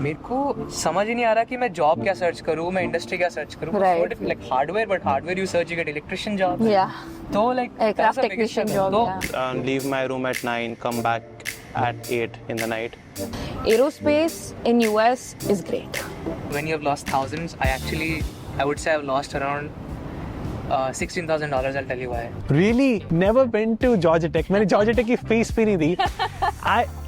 मेरे को समझ ही नहीं आ रहा कि मैं जॉब क्या सर्च करूँ, मैं इंडस्ट्री क्या सर्च करूँ. Right. Like hardware, but hardware you search, you get electrician job. Yeah. तो like Aircraft that's the biggest technician struggle. job, तो yeah. Leave my room at 9, come back at 8 in the night. Aerospace in US is great. when you have lost thousands, I would say I've lost around $16,000. I'll tell you why. Really? Never been to Georgia Tech. मैंने Georgia Tech की fees भी नहीं दी.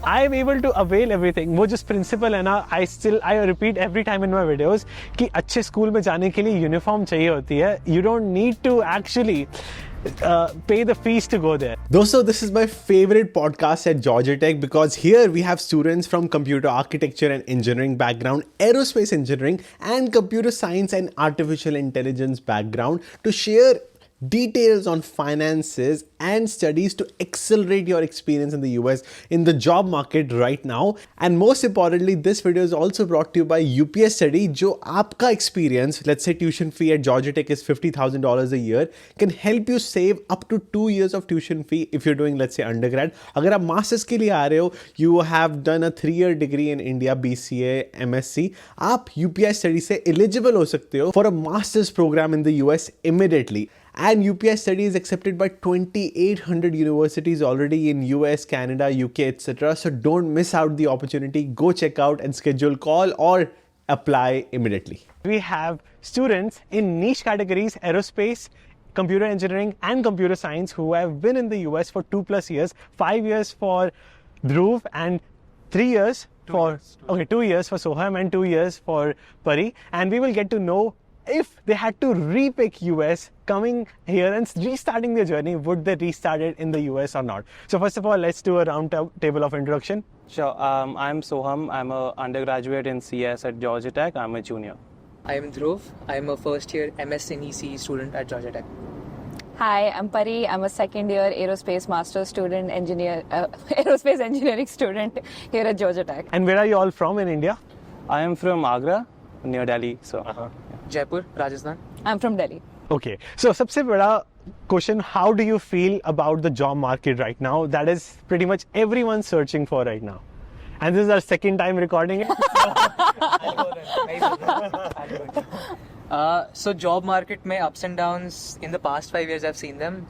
I am able to avail everything. वो जिस principal है ना, I repeat every time in my videos कि अच्छे स्कूल में जाने के लिए यूनिफॉर्म चाहिए होती है. You don't need to actually pay the fees to go there. Dosto, this is my favorite podcast at Georgia Tech because here we have students from computer architecture and engineering background, aerospace engineering and computer science and artificial intelligence background to share details on finances and studies to accelerate your experience in the US in the job market right now. And most importantly, this video is also brought to you by UPS Study, जो आपका experience, let's say tuition fee at Georgia Tech is $50,000 a year, can help you save up to 2 years of tuition fee if you're doing, let's say, undergrad. अगर आप masters के लिए आ रहे हो, you have done a 3-year degree in India, BCA, MSc, आप UPS Study से eligible हो सकते हो for a master's program in the US immediately. And UPS Study is accepted by 2,800 universities already in US, Canada, UK, etc. So don't miss out the opportunity. Go check out and schedule call or apply immediately. We have students in niche categories, aerospace, computer engineering and computer science who have been in the US for 2+ years, 5 years for Dhruv and 3 years for 2 years for Soham and 2 years for Pari, and we will get to know if they had to repick US coming here and restarting their journey, would they restart it in the US or not? So first of all, let's do a round table of introduction. Sure. I'm Soham. I'm an undergraduate in CS at Georgia Tech. I'm a junior. I am Dhruv. I am a first year MS in ECE student at Georgia Tech. Hi, I'm Pari. I'm a second year aerospace master student, aerospace engineering student here at Georgia Tech. And where are you all from in India? I am from Agra, near Delhi. So. Jaipur, Rajasthan. I'm from Delhi. Okay, so सबसे बड़ा question, how do you feel about the job market right now? That is pretty much everyone searching for right now. And this is our second time recording it. So job market में ups and downs in the past 5 years I've seen them.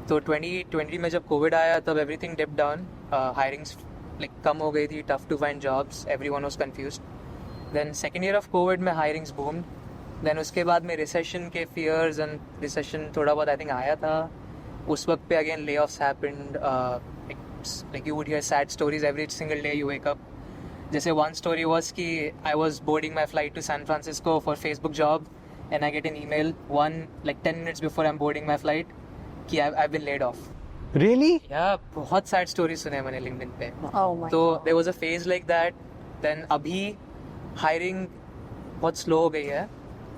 तो 2020 में जब COVID आया तब everything dipped down. Hirings like कम हो गई थी, tough to find jobs. Everyone was confused. Then second year of COVID में hirings boomed. Then उसके बाद में recession के fears and recession थोड़ा बहुत I think आया था. उस वक्त पे again layoffs happened. Like you would hear sad stories every single day you wake up. जैसे one story was कि I was boarding my flight to San Francisco for Facebook job and I get an email 10 minutes before I'm boarding my flight कि I've been laid off. Really? Yeah, बहुत sad stories सुने मैंने LinkedIn पे. Oh my तो God. there was a phase like that. Then अभी hiring बहुत slow हो गई है.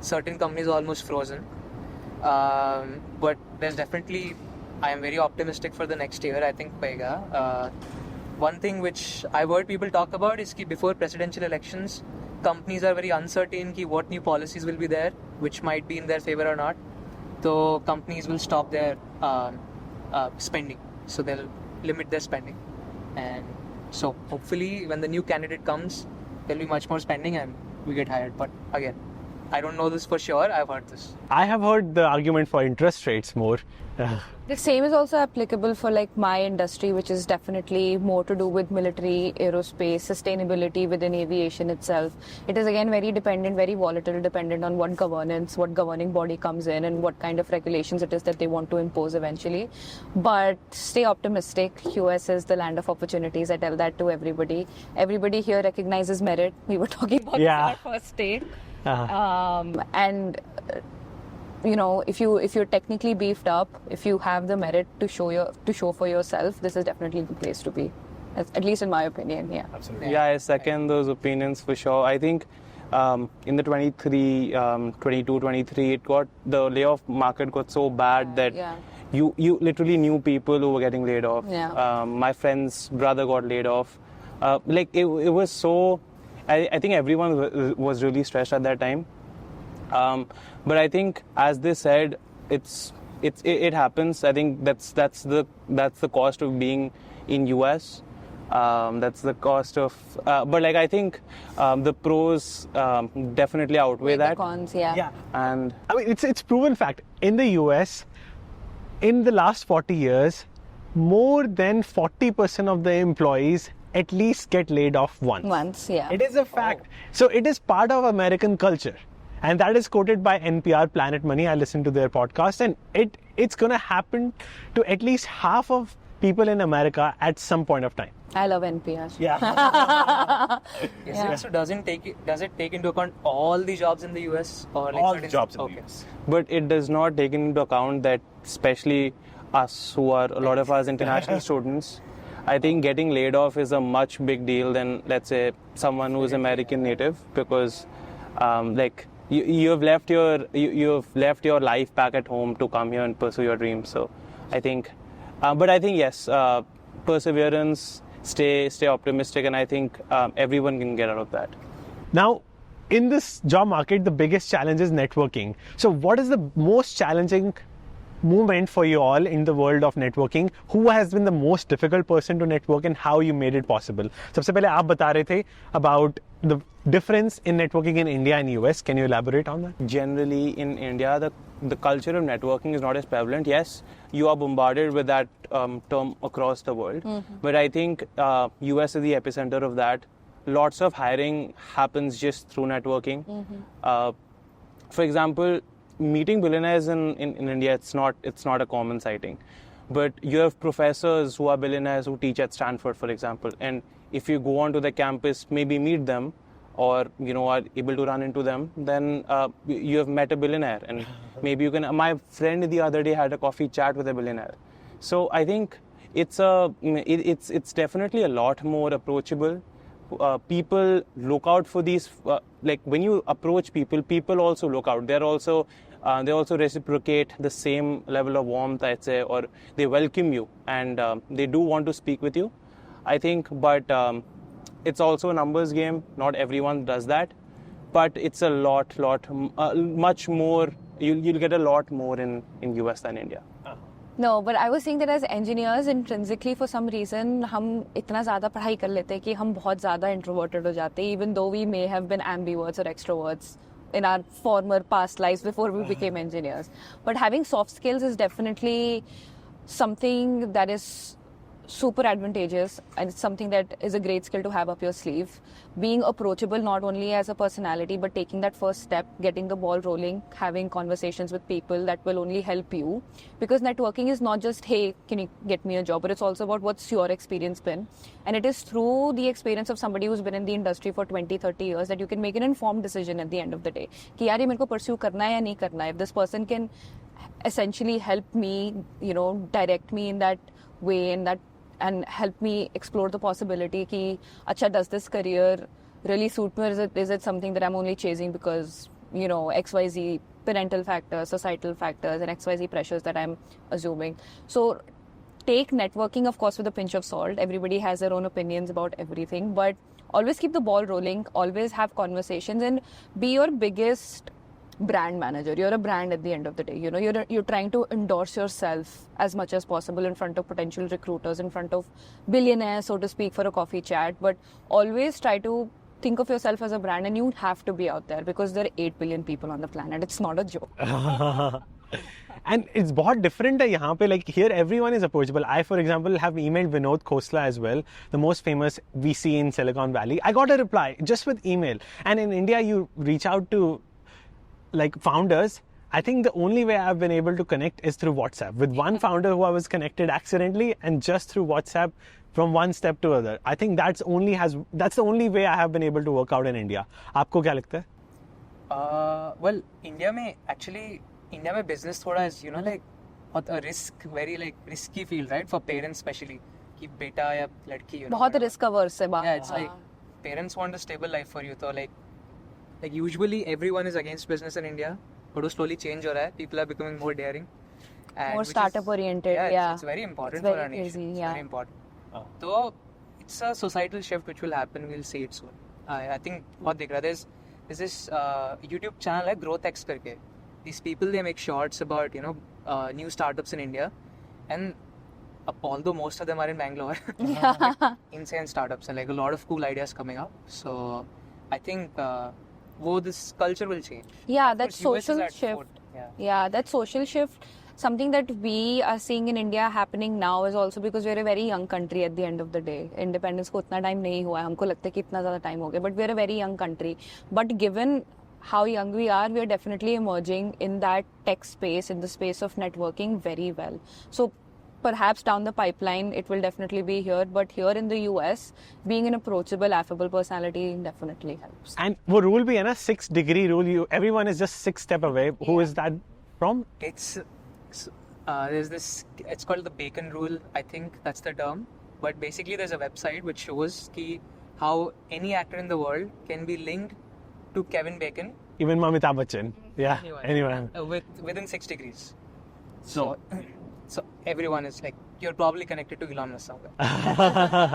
Certain companies are almost frozen. But there's definitely, I am very optimistic for the next year. I think paega. One thing which I've heard people talk about is that before presidential elections, companies are very uncertain ki what new policies will be there, which might be in their favor or not. So companies will stop their spending. So they'll limit their spending. And so hopefully when the new candidate comes, there'll be much more spending and we get hired. But again, I don't know this for sure. I've heard this. I have heard the argument for interest rates more. The same is also applicable for like my industry, which is definitely more to do with military, aerospace, sustainability within aviation itself. It is again very dependent, very volatile, dependent on what governance, what governing body comes in and what kind of regulations it is that they want to impose eventually. But stay optimistic. US is the land of opportunities. I tell that to everybody. Everybody here recognizes merit. We were talking about this in our first state. And you know, if you're technically beefed up, if you have the merit to show for yourself, this is definitely the place to be. At least in my opinion, yeah. Absolutely. Yeah, I second those opinions for sure. I think in the 22, 23, the layoff market got so bad that you literally knew people who were getting laid off. Yeah. My friend's brother got laid off. Like it was so. I think everyone was really stressed at that time. But I think, as they said, it happens. I think that's the cost of being in US. That's the cost of. But like I think the pros definitely outweigh The that. cons, yeah. Yeah. And I mean, it's proven fact. In the US, in the last 40 years, more than 40% of the employees at least get laid off once. Once, yeah. It is a fact. So it is part of American culture. And that is quoted by NPR Planet Money. I listened to their podcast, and it's going to happen to at least half of people in America at some point of time. I love NPR. Yeah. Yes. So does it take into account all the jobs in the US or like All certain the jobs in the okay. US. but it does not take into account that, especially us who are a lot of us international students, I think getting laid off is a much big deal than, let's say, someone who is American native, because like you've left your life back at home to come here and pursue your dreams. So I think but I think yes, perseverance, stay optimistic, and I think everyone can get out of that. Now, in this job market, the biggest challenge is networking. So what is the most challenging movement for you all in the world of networking? Who has been the most difficult person to network and how you made it possible? सबसे पहले आप बता रहे थे about the difference in networking in India and US. Can you elaborate on that? Generally in India, the culture of networking is not as prevalent. Yes, you are bombarded with that term across the world, but I think US is the epicenter of that. Lots of hiring happens just through networking. For example, meeting billionaires in India, it's not a common sighting. But you have professors who are billionaires who teach at Stanford, for example, and if you go onto the campus, maybe meet them, or are able to run into them, then you have met a billionaire, and maybe you can. My friend the other day had a coffee chat with a billionaire. So I think it's definitely a lot more approachable. People look out for these. Like when you approach people also look out. They also reciprocate the same level of warmth, I'd say, or they welcome you, and they do want to speak with you, I think. But it's also a numbers game. Not everyone does that, but it's a much more. You'll get a lot more in US than India. No, but I was saying that as engineers, intrinsically, for some reason, हम इतना ज़्यादा पढ़ाई कर लेते हैं कि हम बहुत ज़्यादा introverted हो जाते हैं, even though we may have been ambiverts or extroverts in our former past lives before we became engineers. But having soft skills is definitely something that is super advantageous, and it's something that is a great skill to have up your sleeve. Being approachable not only as a personality, but taking that first step, getting the ball rolling, having conversations with people that will only help you. Because networking is not just, hey, can you get me a job, but it's also about what's your experience been. And it is through the experience of somebody who's been in the industry for 20-30 years that you can make an informed decision at the end of the day. कि यार ये मेरे को pursue करना है या नहीं करना है. If this person can essentially help me, direct me in that way, and help me explore the possibility ki, acha, does this career really suit me, or is it something that I'm only chasing because, XYZ parental factors, societal factors, and XYZ pressures that I'm assuming. So take networking, of course, with a pinch of salt. Everybody has their own opinions about everything, but always keep the ball rolling, always have conversations, and be your biggest brand manager. You're a brand at the end of the day. You're trying to endorse yourself as much as possible in front of potential recruiters, in front of billionaires, so to speak, for a coffee chat. But always try to think of yourself as a brand, and you have to be out there because there are 8 billion people on the planet. It's not a joke. And it's बहुत different है यहाँ पे. Like here, everyone is approachable. I, for example, have emailed Vinod Khosla as well, the most famous VC in Silicon Valley. I got a reply just with email. And in India, you reach out to like founders. I think the only way I've been able to connect is through WhatsApp with one founder who I was connected accidentally, and just through WhatsApp from one step to other. I think that's the only way I have been able to work out in India. आपको क्या लगता है? Well, India में business थोड़ा is like a very like risky field, right, for parents especially, कि बेटा या लड़की बहुत risk averse है. Yeah, it's like parents want a stable life for you, so like usually everyone is against business in India, but वो slowly change हो रहा है. People are becoming more daring, and more startup oriented. It's very important for our nation. It's very important. So it's a societal shift which will happen. We'll see it soon. I think बहुत दिख रहा है. There's this YouTube channel है GrowthX करके. These people, they make shorts about new startups in India, and although most of them are in Bangalore, insane startups and like a lot of cool ideas coming up. So I think this culture will change. Yeah, Of that course, US is social at shift. foot, yeah. Yeah, that social shift, something that we are seeing in India happening now is also because we're a very young country at the end of the day. Independence को उतना time नहीं हुआ है, हमको लगता है कि इतना ज़्यादा time हो गया, but we're a very young country. But given how young we are definitely emerging in that tech space, in the space of networking very well. So perhaps down the pipeline it will definitely be here, but here in the US, being an approachable, affable personality definitely helps. And वो rule भी है ना, 6-degree rule. Everyone is just 6 steps away. Who is that from? There's this, it's called the Bacon Rule, I think that's the term. But basically there's a website which shows how any actor in the world can be linked to Kevin Bacon. Even Amitabh Bachchan. Yeah, anyone. Within 6 degrees. So everyone is like, you're probably connected to Elon Musk somewhere.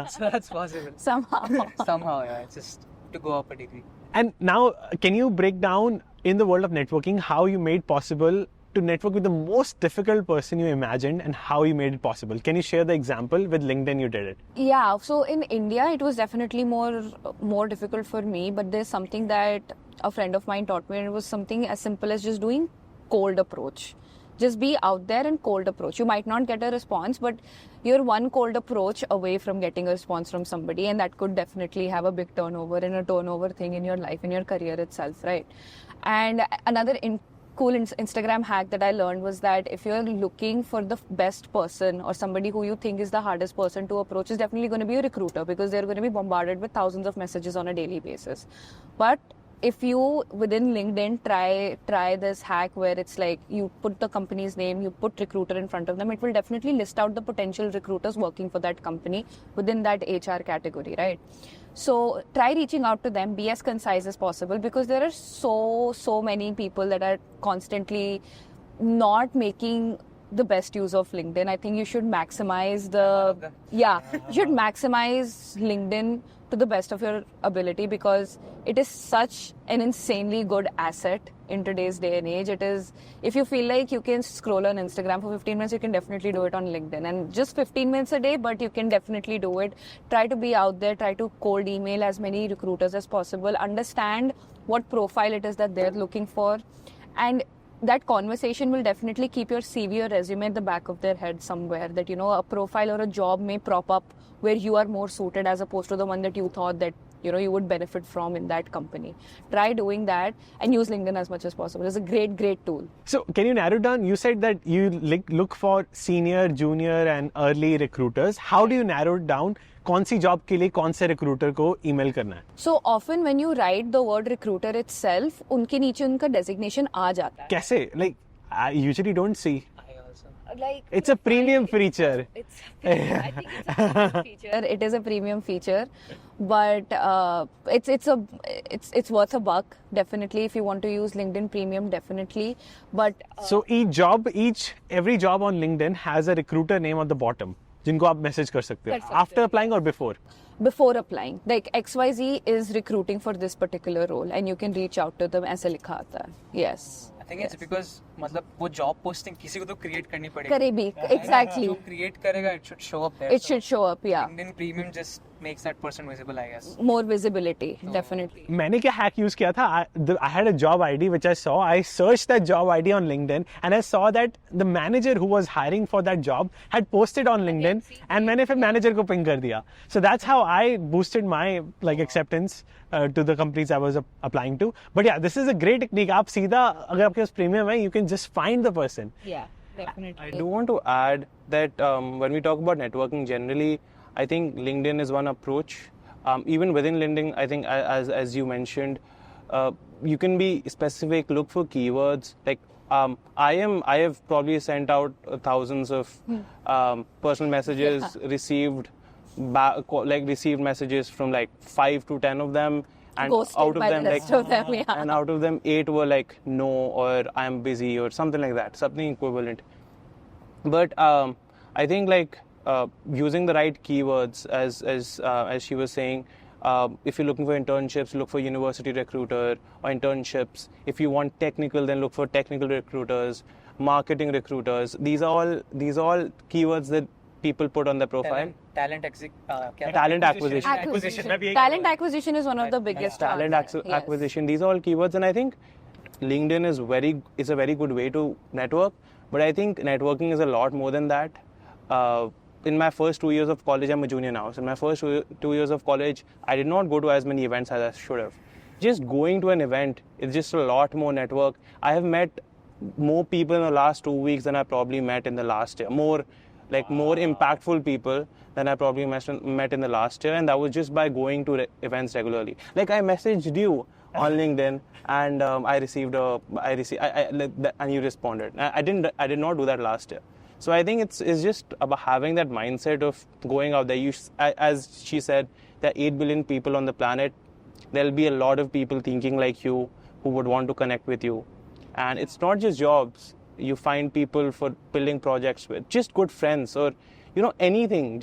So that's possible. Somehow, yeah. It's just to go up a degree. And now, can you break down in the world of networking how you made possible to network with the most difficult person you imagined and how you made it possible? Can you share the example? With LinkedIn you did it. Yeah, so in India it was definitely more difficult for me, but there's something that a friend of mine taught me, and it was something as simple as just doing cold approach. Just be out there and cold approach. You might not get a response, but you're one cold approach away from getting a response from somebody, and that could definitely have a big turnover and a turnover thing in your life, in your career itself, right? And another cool Instagram hack that I learned was that if you're looking for the best person or somebody who you think is the hardest person to approach, is definitely going to be a recruiter, because they're going to be bombarded with thousands of messages on a daily basis. But if you within LinkedIn try this hack where it's like you put the company's name, you put recruiter in front of them, it will definitely list out the potential recruiters working for that company within that HR category, right? So try reaching out to them, be as concise as possible, because there are so many people that are constantly not making the best use of LinkedIn. I think you should maximize you should maximize LinkedIn to the best of your ability, because it is such an insanely good asset in today's day and age. It is, if you feel like you can scroll on Instagram for 15 minutes, you can definitely do it on LinkedIn, and just 15 minutes a day, but you can definitely do it. Try to be out there, try to cold email as many recruiters as possible, understand what profile it is that they're looking for, and that conversation will definitely keep your CV or resume at the back of their head somewhere, that, you know, a profile or a job may prop up where you are more suited as opposed to the one that you thought that, you know, you would benefit from in that company. Try doing that and use LinkedIn as much as possible. It's a great tool. So can you narrow down? You said that you look for senior, junior and early recruiters. How do you narrow it down? कौन सी job के लिए कौन से recruiter को email करना है? So often when you write the word recruiter itself, उनके नीचे उनका designation आ जाता है. कैसे? Like, I usually don't see. Like, it's a premium feature. I think it's a premium feature. It is a premium feature, but it's worth a buck, definitely, if you want to use LinkedIn Premium, definitely. But so every job on LinkedIn has a recruiter name at the bottom, जिनको आप message कर सकते हो. After applying or before? Before applying, like XYZ is recruiting for this particular role, and you can reach out to them. ऐसे लिखा आता है. Yes. I think it's because मतलब वो job posting किसी को तो create करनी पड़ेगी. करेगी, exactly. जो create करेगा, it should show up there. It should show up, yeah. LinkedIn Premium just makes that person visible, I guess. More visibility, definitely. मैंने क्या hack use किया था? I had a job ID which I saw. I searched that job ID on LinkedIn and I saw that the manager who was hiring for that job had posted on LinkedIn, and मैंने फिर manager को ping कर दिया. So that's how I boosted my acceptance to the companies I was applying to. But yeah, this is a great technique. आप सीधा अगर आपके पास premium है, you can just find the person. Yeah, definitely. I do want to add that when we talk about networking generally, I think LinkedIn is one approach. Even within LinkedIn, I think as you mentioned, you can be specific, look for keywords. Like I have probably sent out thousands of personal messages, received messages from like 5 to 10 of them, and Ghosted out of by them the rest of them, yeah. and out of them 8 were like no, or I'm busy, or something like that, something equivalent. But I think using the right keywords, as she was saying, if you're looking for internships, look for university recruiter or internships. If you want technical, then look for technical recruiters, marketing recruiters. These are all keywords that people put on their profile. Talent acquisition. Talent acquisition is one of the biggest. Talent acquisition. These are all keywords, and I think LinkedIn is a very good way to network. But I think networking is a lot more than that. In my first 2 years of college, I'm a junior now. So in my first 2 years of college, I did not go to as many events as I should have. Just going to an event is just a lot more network. I have met more people in the last 2 weeks than I probably met in the last year. More impactful people than I probably met in the last year, and that was just by going to events regularly. Like I messaged you on LinkedIn, and and you responded. I did not do that last year. So I think it's just about having that mindset of going out there. As she said, there are 8 billion people on the planet. There'll be a lot of people thinking like you who would want to connect with you. And it's not just jobs. You find people for building projects with, just good friends or, anything.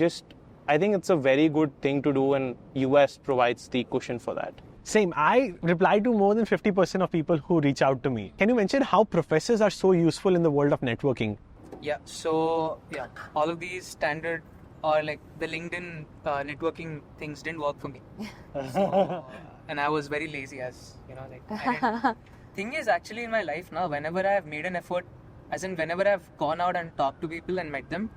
I think it's a very good thing to do, and US provides the cushion for that. Same. I reply to more than 50% of people who reach out to me. Can you mention how professors are so useful in the world of networking? Yeah, so all of these standard or like the LinkedIn networking things didn't work for me. And I was very lazy thing is actually in my life now, whenever I have made an effort, as in whenever I've gone out and talked to people and met them,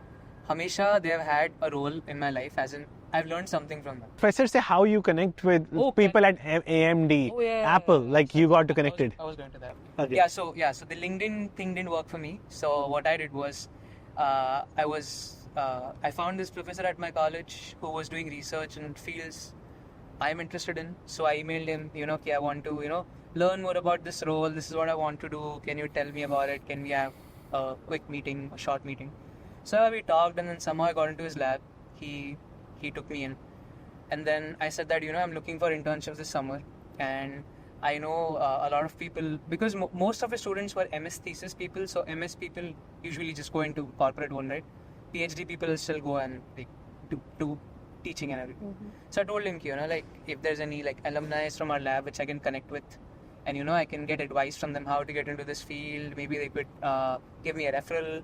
Hamesha they have had a role in my life, as in I've learned something from them. Professors say how you connect with people at AMD, Apple, like you got to connected. I was going to that. Okay. Yeah, so the LinkedIn thing didn't work for me. So what I did was, I found this professor at my college who was doing research in fields I'm interested in. So I emailed him, I want to, learn more about this role. This is what I want to do. Can you tell me about it? Can we have a quick meeting, a short meeting? So we talked, and then somehow I got into his lab. He took me in, and then I said that I'm looking for internships this summer, and I know a lot of people, because most of the students were MS thesis people. So MS people usually just go into corporate one, right? PhD people still go and do teaching and everything. Mm-hmm. So I told him, if there's any alumni from our lab which I can connect with, and I can get advice from them how to get into this field. Maybe they could give me a referral,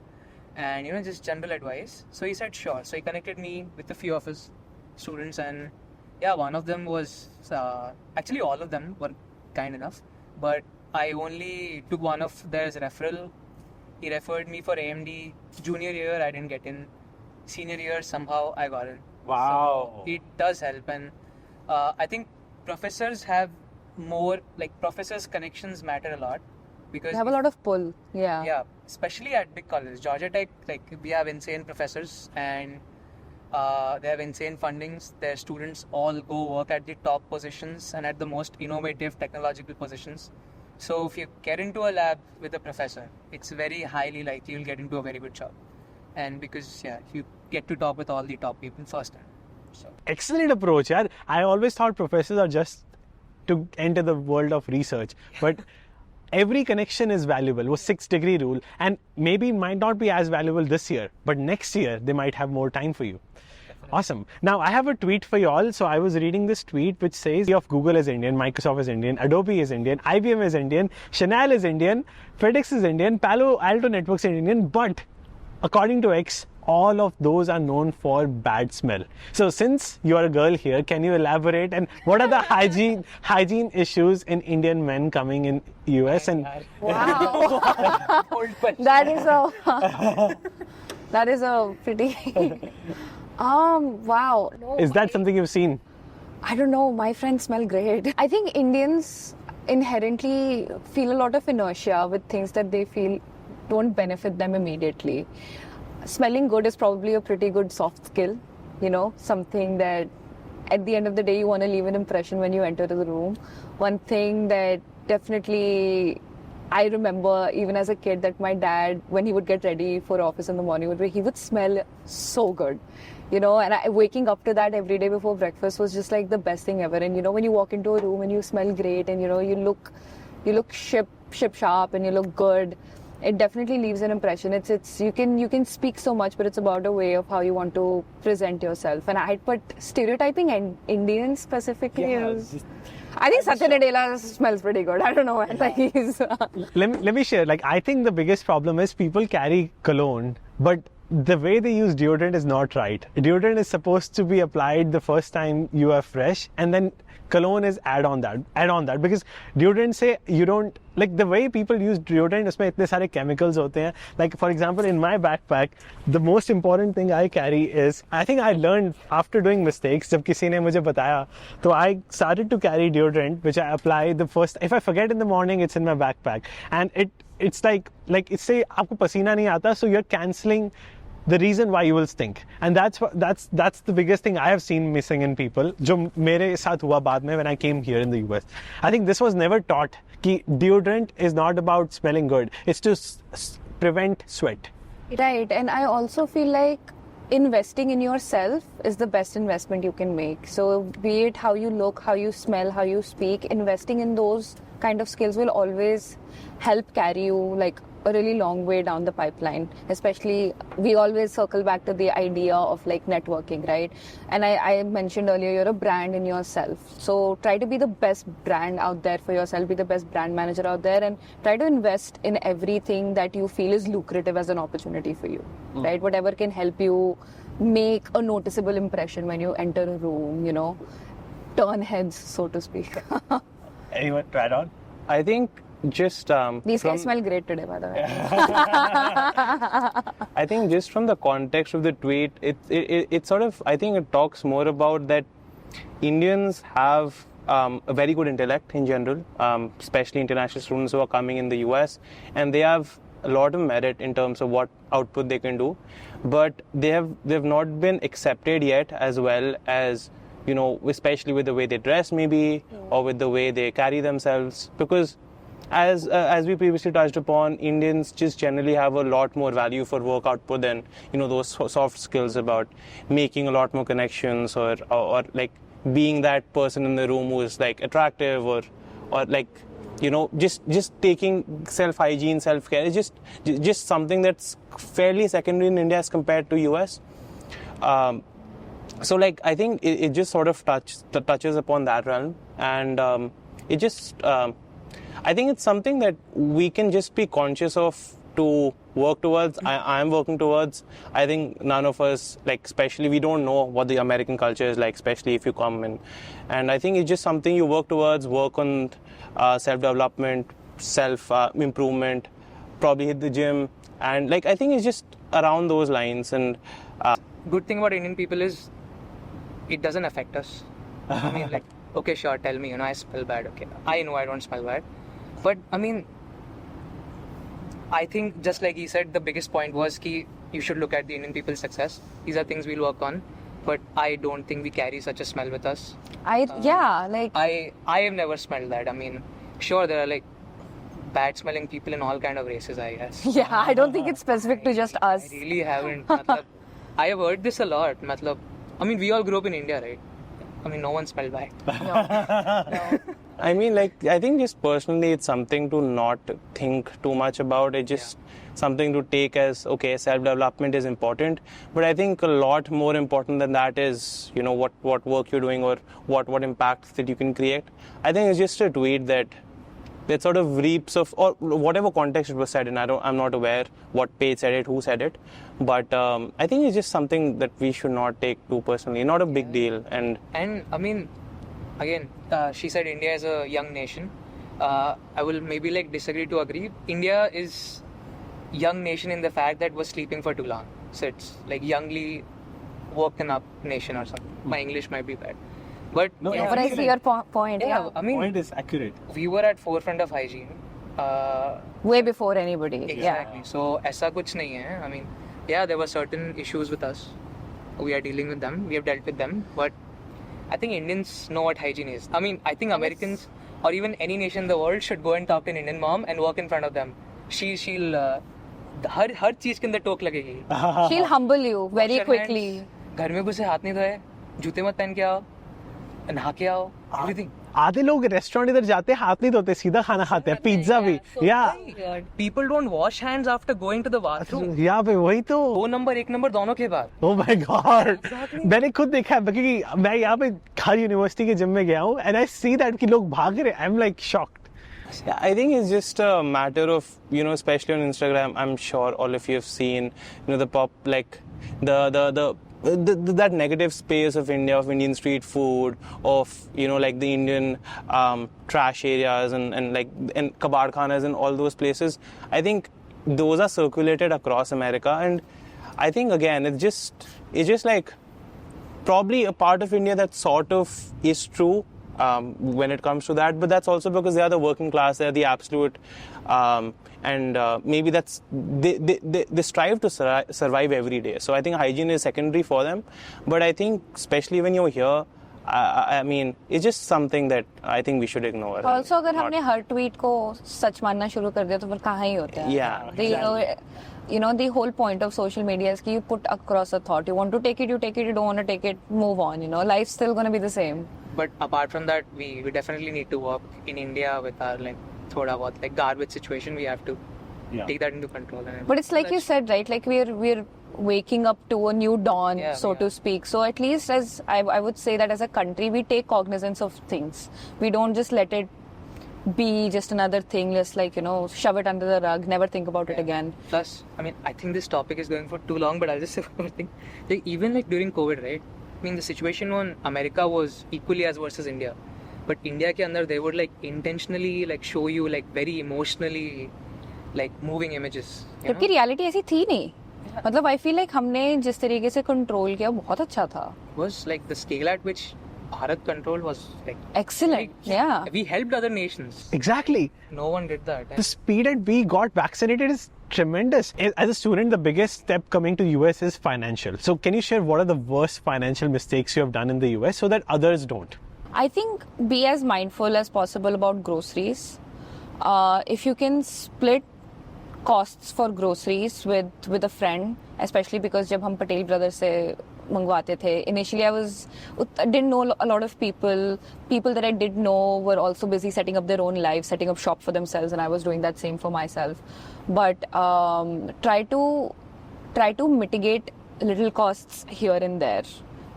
and just general advice. So he said sure. So he connected me with a few of his students, and one of them was actually all of them were kind enough, but I only took one of theirs referral. He referred me for AMD. Junior year I didn't get in. Senior year somehow I got in. Wow. So it does help, and I think professors have more, professors' connections matter a lot, because they have a lot of pull. Yeah, especially at big colleges. Georgia Tech, we have insane professors, and they have insane fundings. Their students all go work at the top positions and at the most innovative technological positions. So if you get into a lab with a professor, it's very highly likely you'll get into a very good job. And because you get to talk with all the top people first time. So excellent approach, yaar. I always thought professors are just to enter the world of research, but every connection is valuable. It was 6-degree rule, and maybe it might not be as valuable this year, but next year they might have more time for you. Definitely. Awesome. Now I have a tweet for you all. So I was reading this tweet which says of Google is Indian, Microsoft is Indian, Adobe is Indian, IBM is Indian, Chanel is Indian, FedEx is Indian, Palo Alto Networks is Indian, but according to X, all of those are known for bad smell. So since you are a girl here, can you elaborate, and what are the hygiene issues in Indian men coming in US? And wow. that is a pretty wow. Is that something you've seen? I don't know. My friends smell great. I think Indians inherently feel a lot of inertia with things that they feel don't benefit them immediately. Smelling good is probably a pretty good soft skill, something that at the end of the day you want to leave an impression when you enter the room. One thing that definitely I remember even as a kid, that my dad, when he would get ready for office in the morning, he would smell so good. And waking up to that every day before breakfast was just like the best thing ever. And when you walk into a room and you smell great, and you look ship sharp and you look good, it definitely leaves an impression. It's you can speak so much, but it's about a way of how you want to present yourself. And I'd put stereotyping and Indians specifically. I think Satya Nadella smells pretty good. I don't know. Let me share. I think the biggest problem is people carry cologne, but the way they use deodorant is not right. Deodorant is supposed to be applied the first time you are fresh, and then cologne is add on that because deodorant say you don't like the way people use deodorant. उसमें इतने सारे chemicals होते हैं. Like for example, in my backpack, the most important thing I carry is, I think I learned after doing mistakes. जब किसी ने मुझे बताया, तो I started to carry deodorant, which I apply the first. If I forget in the morning, it's in my backpack, and it's like इससे आपको पसीना नहीं आता, so you're cancelling the reason why you will stink, and that's the biggest thing I have seen missing in people. जो मेरे साथ हुआ बाद में when I came here in the US. I think this was never taught कि deodorant is not about smelling good. It's to prevent sweat. Right, and I also feel like investing in yourself is the best investment you can make. So be it how you look, how you smell, how you speak, investing in those kind of skills will always help carry you like a really long way down the pipeline. Especially, we always circle back to the idea of like networking, right? And I mentioned earlier, you're a brand in yourself. So try to be the best brand out there for yourself, be the best brand manager out there, and try to invest in everything that you feel is lucrative as an opportunity for you, right? Whatever can help you make a noticeable impression when you enter a room, you know, turn heads, so to speak. Anyone try it on? I think just These guys smell great today, by the way. I think just from the context of the tweet, it sort of, I think it talks more about that Indians have a very good intellect in general, especially international students who are coming in the US, and they have a lot of merit in terms of what output they can do, but they've not been accepted yet as well as, you know, especially with the way they dress maybe, or with the way they carry themselves, because as we previously touched upon, Indians just generally have a lot more value for work output than, you know, those soft skills about making a lot more connections or like being that person in the room who is like attractive or like, you know, just taking self-hygiene, self-care. It's just something that's fairly secondary in India as compared to US. So like I think it just sort of touches upon that realm, and it just I think it's something that we can just be conscious of to work towards. I am working towards. I think none of us, like especially we don't know what the American culture is like, especially if you come in, and I think it's just something you work towards, work on self-development, self-improvement, probably hit the gym, and like I think it's just around those lines. And good thing about Indian people is it doesn't affect us. I mean, like, okay, sure, tell me, you know, I smell bad. Okay, I know I don't smell bad. But, I mean, I think just like he said, the biggest point was that you should look at the Indian people's success. These are things we'll work on. But I don't think we carry such a smell with us. I have never smelled that. I mean, sure, there are like bad smelling people in all kind of races, I guess. Yeah, I don't think it's specific to just us. I really haven't. I have heard this a lot. I mean, we all grew up in India, right? I mean, no one smelled bad. No. I mean, like, I think just personally, it's something to not think too much about. It's just something to take as, okay, self-development is important. But I think a lot more important than that is, you know, what work you're doing or what impacts that you can create. I think it's just a tweet that sort of reaps of, or whatever context it was said in. I'm not aware what page said it, who said it. But I think it's just something that we should not take too personally. Not a big deal. And I mean, again, she said India is a young nation. I will maybe like disagree to agree. India is young nation in the fact that was sleeping for too long. So it's like youngly woken up nation or something. My English might be bad. But no, yeah, but I see your point. Yeah, I mean, point is accurate. We were at forefront of hygiene. Way before anybody. Exactly. So ऐसा कुछ नहीं है. I mean, yeah, there were certain issues with us. We are dealing with them. We have dealt with them. But I think Indians know what hygiene is. I mean, I think Americans or even any nation in the world should go and talk to an Indian mom and walk in front of them. She'll हर चीज के अंदर टोक लगेगी. She'll humble you very quickly. घर में घुसे हाथ नहीं धोए, जूते मत पहन के आओ, नहा के आओ, everything. आधे लोग रेस्टोरेंट इधर जाते हैं, हाथ नहीं धोते, सीधा खाना खाते हैं, पिज्जा भी. People don't wash hands after going to the bathroom. यहाँ पे वही तो 2 नंबर 1 नंबर दोनों के बाद. Oh my God! मैंने खुद देखा है क्योंकि मैं यहाँ पे हर यूनिवर्सिटी के जिम में गया हूँ and I see that कि लोग भाग रहे. I'm like shocked. Yeah, I think it's just a matter of, especially on Instagram, I'm sure all of you have seen, the pop, like that negative space of India, of Indian street food, of, like the Indian trash areas and kabar khanas and all those places. I think those are circulated across America, and I think again, it's just like probably a part of India that sort of is true when it comes to that, but that's also because they are the working class, they are the absolute, and maybe that's they strive to survive every day. So I think hygiene is secondary for them, but I think especially when you're here, I mean, it's just something that I think we should ignore. Also, अगर हमने हर tweet को सच मानना शुरू कर दिया तो फिर कहाँ ही होता है? Yeah. The whole point of social media is that you put across a thought. You want to take it, you take it. You don't want to take it, move on. Life's still going to be the same. But apart from that, we definitely need to work in India with our thoda bahut garbage situation. We have to take that into control. But it's like you said, right? Like we're waking up to a new dawn, to speak. So at least as I would say that as a country, we take cognizance of things. We don't just let it be just another thing, just shove it under the rug, never think about it again. Plus, I mean, I think this topic is going for too long, but I'll just say one thing. Even during COVID, right? I mean, the situation on America was equally as worse as India. But India ke andar, they would intentionally show you very emotionally moving images. जबकि reality ऐसी थी नहीं. मतलब I feel like हमने जिस तरीके से control किया बहुत अच्छा था. Was the scale at which Bharat control was excellent. Yeah. We helped other nations. Exactly. No one did that. The speed at we got vaccinated is tremendous. As a student, the biggest step coming to US is financial. So can you share what are the worst financial mistakes you have done in the US so that others don't? I think be as mindful as possible about groceries. If you can split costs for groceries with a friend, especially because जब हम Patel brothers से मंगवाते थे, initially I didn't know a lot of people that I did know were also busy setting up their own lives, setting up shop for themselves, and I was doing that same for myself. But try to mitigate little costs here and there,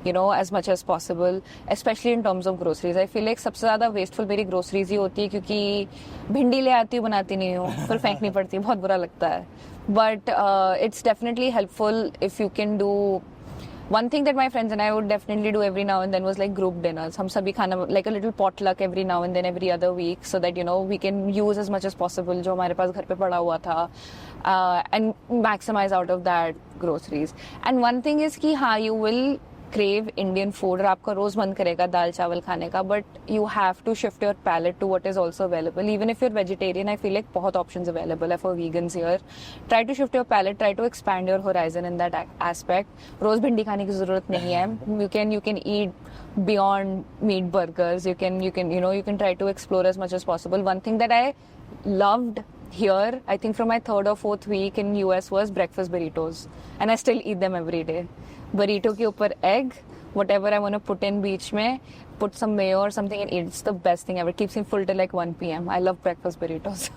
as much as possible, especially in terms of groceries. I feel like सबसे ज़्यादा wasteful मेरी groceries ही होती है क्योंकि भिंडी ले आती हूँ बनाती नहीं हूँ फिर फेंकनी पड़ती है, बहुत बुरा लगता है. But it's definitely helpful if you can do. One thing that my friends and I would definitely do every now and then was group dinners. हम सभी खाना a little potluck every now and then, every other week, so that we can use as much as possible जो हमारे पास घर पे पड़ा हुआ था, and maximize out of that groceries. And one thing is कि हाँ, you will crave Indian food और आपका रोज मन करेगा दाल चावल खाने का, but you have to shift your palate to what is also available. Even if you're vegetarian, I feel like बहुत options available are for vegans here. Try to shift your palate, try to expand your horizon in that aspect. रोज भिंडी खाने की जरूरत नहीं है. You can eat beyond meat burgers. You can try to explore as much as possible. One thing that I loved here, I think from my 3rd or 4th week in US, was breakfast burritos, and I still eat them every day. Burrito के ऊपर egg, whatever I want to put in बीच में, put some mayo or something and eat. It's the best thing ever. Keeps me full till 1 p.m. I love breakfast burritos.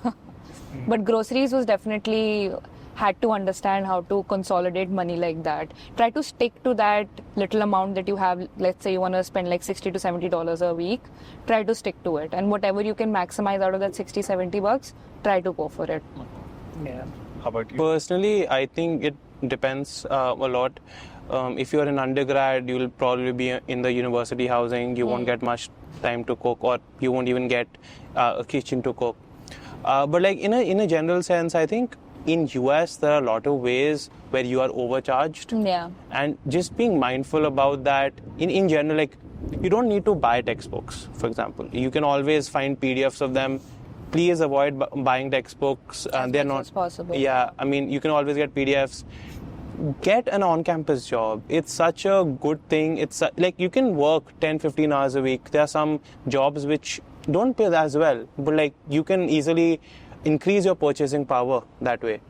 But groceries was definitely had to understand how to consolidate money like that. Try to stick to that little amount that you have. Let's say you want to spend $60 to $70 a week. Try to stick to it. And whatever you can maximize out of that $60-70, try to go for it. Yeah. How about you? Personally, I think it depends a lot. If you're an undergrad, you'll probably be in the university housing. You won't get much time to cook, or you won't even get a kitchen to cook. But in a general sense, I think in US there are a lot of ways where you are overcharged. Yeah. And just being mindful about that. In general, you don't need to buy textbooks, for example. You can always find PDFs of them. Please avoid buying textbooks. They're not as possible. Yeah, I mean, you can always get PDFs. Get an on-campus job. It's such a good thing. It's you can work 10-15 hours a week. There are some jobs which don't pay as well, but you can easily increase your purchasing power that way.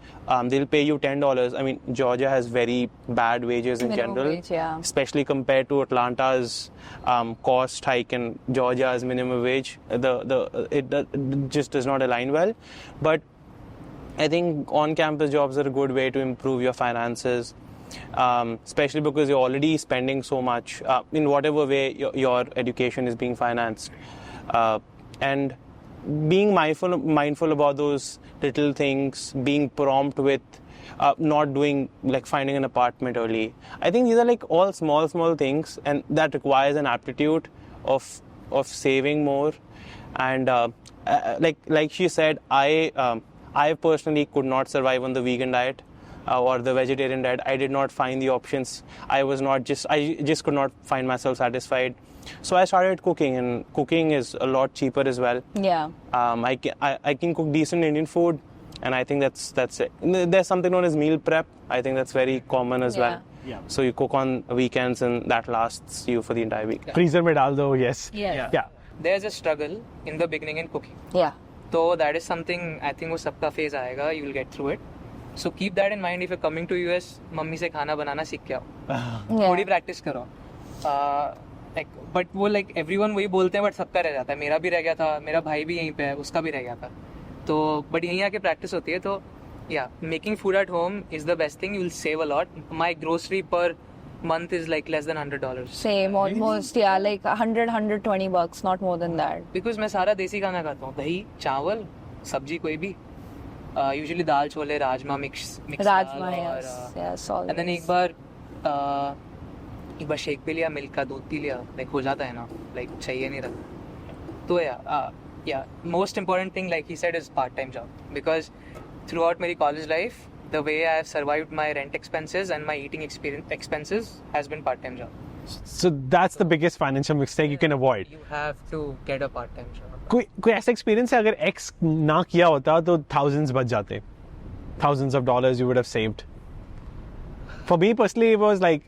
They'll pay you $10. I mean, Georgia has very bad wages in Minimum general, wage, yeah. especially compared to Atlanta's cost hike and Georgia's minimum wage. It just does not align well. But I think on-campus jobs are a good way to improve your finances, especially because you're already spending so much in whatever way your education is being financed. And being mindful about those little things, being prompt with not doing, like finding an apartment early. I think these are like all small things, and that requires an aptitude of saving more. And like she said, I personally could not survive on the vegan diet or the vegetarian diet. I did not find the options. I just could not find myself satisfied. So I started cooking, and cooking is a lot cheaper as well. Yeah. I can cook decent Indian food, and I think that's it. There's something known as meal prep. I think that's very common as well. Yeah. So you cook on weekends, and that lasts you for the entire week. Freezer mein dal do, yes. Yeah. Yeah. There's a struggle in the beginning in cooking. Yeah. So that is something I think वो सबका phase आएगा. You will get through it. So keep that in mind if you're coming to US. Mummy से खाना बनाना सीख के आओ. थोड़ी practice करो. But वो like everyone वही बोलते हैं, but सबका रह जाता है. मेरा भी रह गया था, मेरा भाई भी यहीं पे है, उसका भी रह गया था. तो but यहीं आके practice होती है. तो yeah, making food at home is the best thing. You will save a lot. My grocery per month is like less than $100. Same, almost, yeah, like $100-120, not more than that. Because मैं सारा देसी खाना खाता हूँ. दही, चावल, सब्जी कोई भी. Usually dal chole, rajma mix Rajma, dal yes, always. And then एक बार शेक भी लिया, मिल्क का दूध पी लिया, like हो जाता है ना, like चाहिए नहीं रहा. तो yeah, most important thing like he said is part-time job, because throughout my college life, the way I have survived my rent expenses and my eating expenses has been part-time job. So that's the biggest financial mistake you can avoid. You have to get a part-time job. कोई ऐसा experience है अगर X ना किया होता तो thousands बच जाते, thousands of dollars you would have saved. For me personally, it was like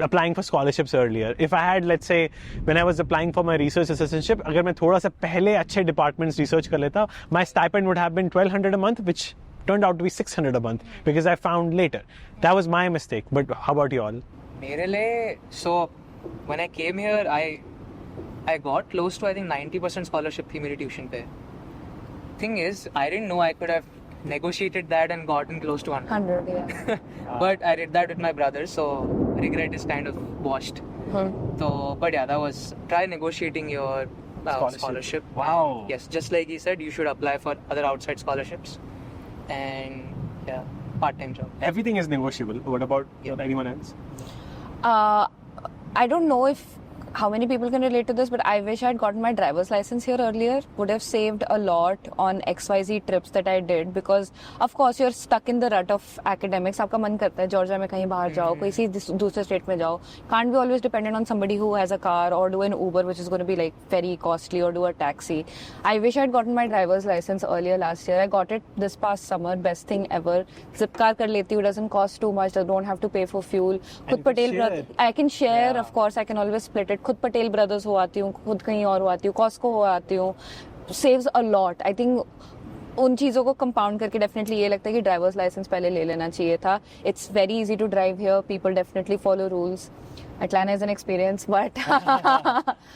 applying for scholarships earlier. If I had, let's say, when I was applying for my research assistantship, अगर मैं थोड़ा सा पहले अच्छे departments research कर लेता, my stipend would have been $1,200 a month, which turned out to be $600 a month because I found later. That was my mistake. But how about you all? मेरे लिए, so when I came here, I got close to I think 90% scholarship थी मेरी tuition पे. Thing is, I didn't know I could have negotiated that and gotten close to 100. 100, yeah. But I did that with my brother, so regret is kind of washed. So, but yeah, that was, try negotiating your scholarship. Wow. Yes, just like he said, you should apply for other outside scholarships. And yeah, part-time job. Everything is negotiable. What about anyone else? I don't know how many people can relate to this, but I wish I had gotten my driver's license here earlier. Would have saved a lot on XYZ trips that I did, because of course you're stuck in the rut of academics. आपका मन करता है Georgia में कहीं बाहर जाओ, किसी दूसरे स्टेट में जाओ. Can't be always dependent on somebody who has a car, or do an Uber, which is going to be like very costly, or do a taxi. I wish I had gotten my driver's license earlier last year. I got it this past summer. Best thing ever. Zipcar कर लेती हूँ, doesn't cost too much. I don't have to pay for fuel. खुद Patel I can share, of course. I can always split it. खुद Patel brothers हो आती हूँ, खुद कहीं और हो आती हूँ, कॉस्को हो आती हूँ. Saves a lot. I think उन चीज़ों को कंपाउंड करके डेफिनेटली ये लगता है कि ड्राइवर्स लाइसेंस पहले ले लेना चाहिए था. It's very easy to drive here. People definitely follow rules. Atlanta is an experience, but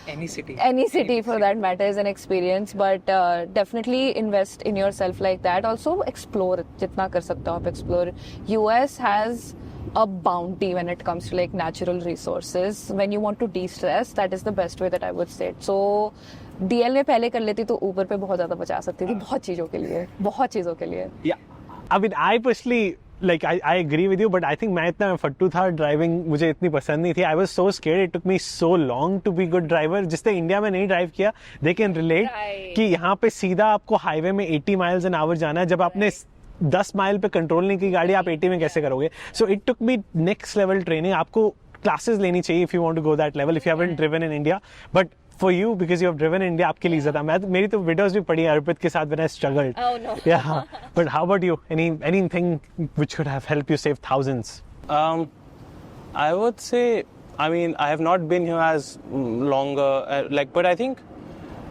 any city for that matter is an experience. But definitely invest in yourself like that. Also explore जितना कर सकते हो आप explore. US has a bounty when it comes to like natural resources. When you want to de-stress, that is the best way that I would say it. So DL में पहले कर लेती तो ऊपर पे बहुत ज़्यादा बचा सकती थी, बहुत चीज़ों के लिए. Yeah, I mean, I personally, like, I agree with you, but I think मैं इतना फट्टू था, ड्राइविंग मुझे इतनी पसंद नहीं थी. I was so scared. It took me so long to be good driver. जिसने इंडिया में नहीं ड्राइव किया, they can relate कि यहाँ पे सीधा आपको हाईवे में 80 miles an hour जाना है. जब आपने 10 माइल पे कंट्रोल नहीं की गाड़ी, आप 80 में कैसे करोगे? So it took me next level training. आपको क्लासेस लेनी चाहिए if you want to go that level, if you haven't driven in India. But for you, because you have driven in India, आपके लिए ज़्यादा. मेरी तो वीडियोस भी पड़ी अर्पित के साथ when I struggled. Oh no. Yeah. But how about you? Anything which could have helped you save thousands? I would say, I mean, I have not been here as longer, but I think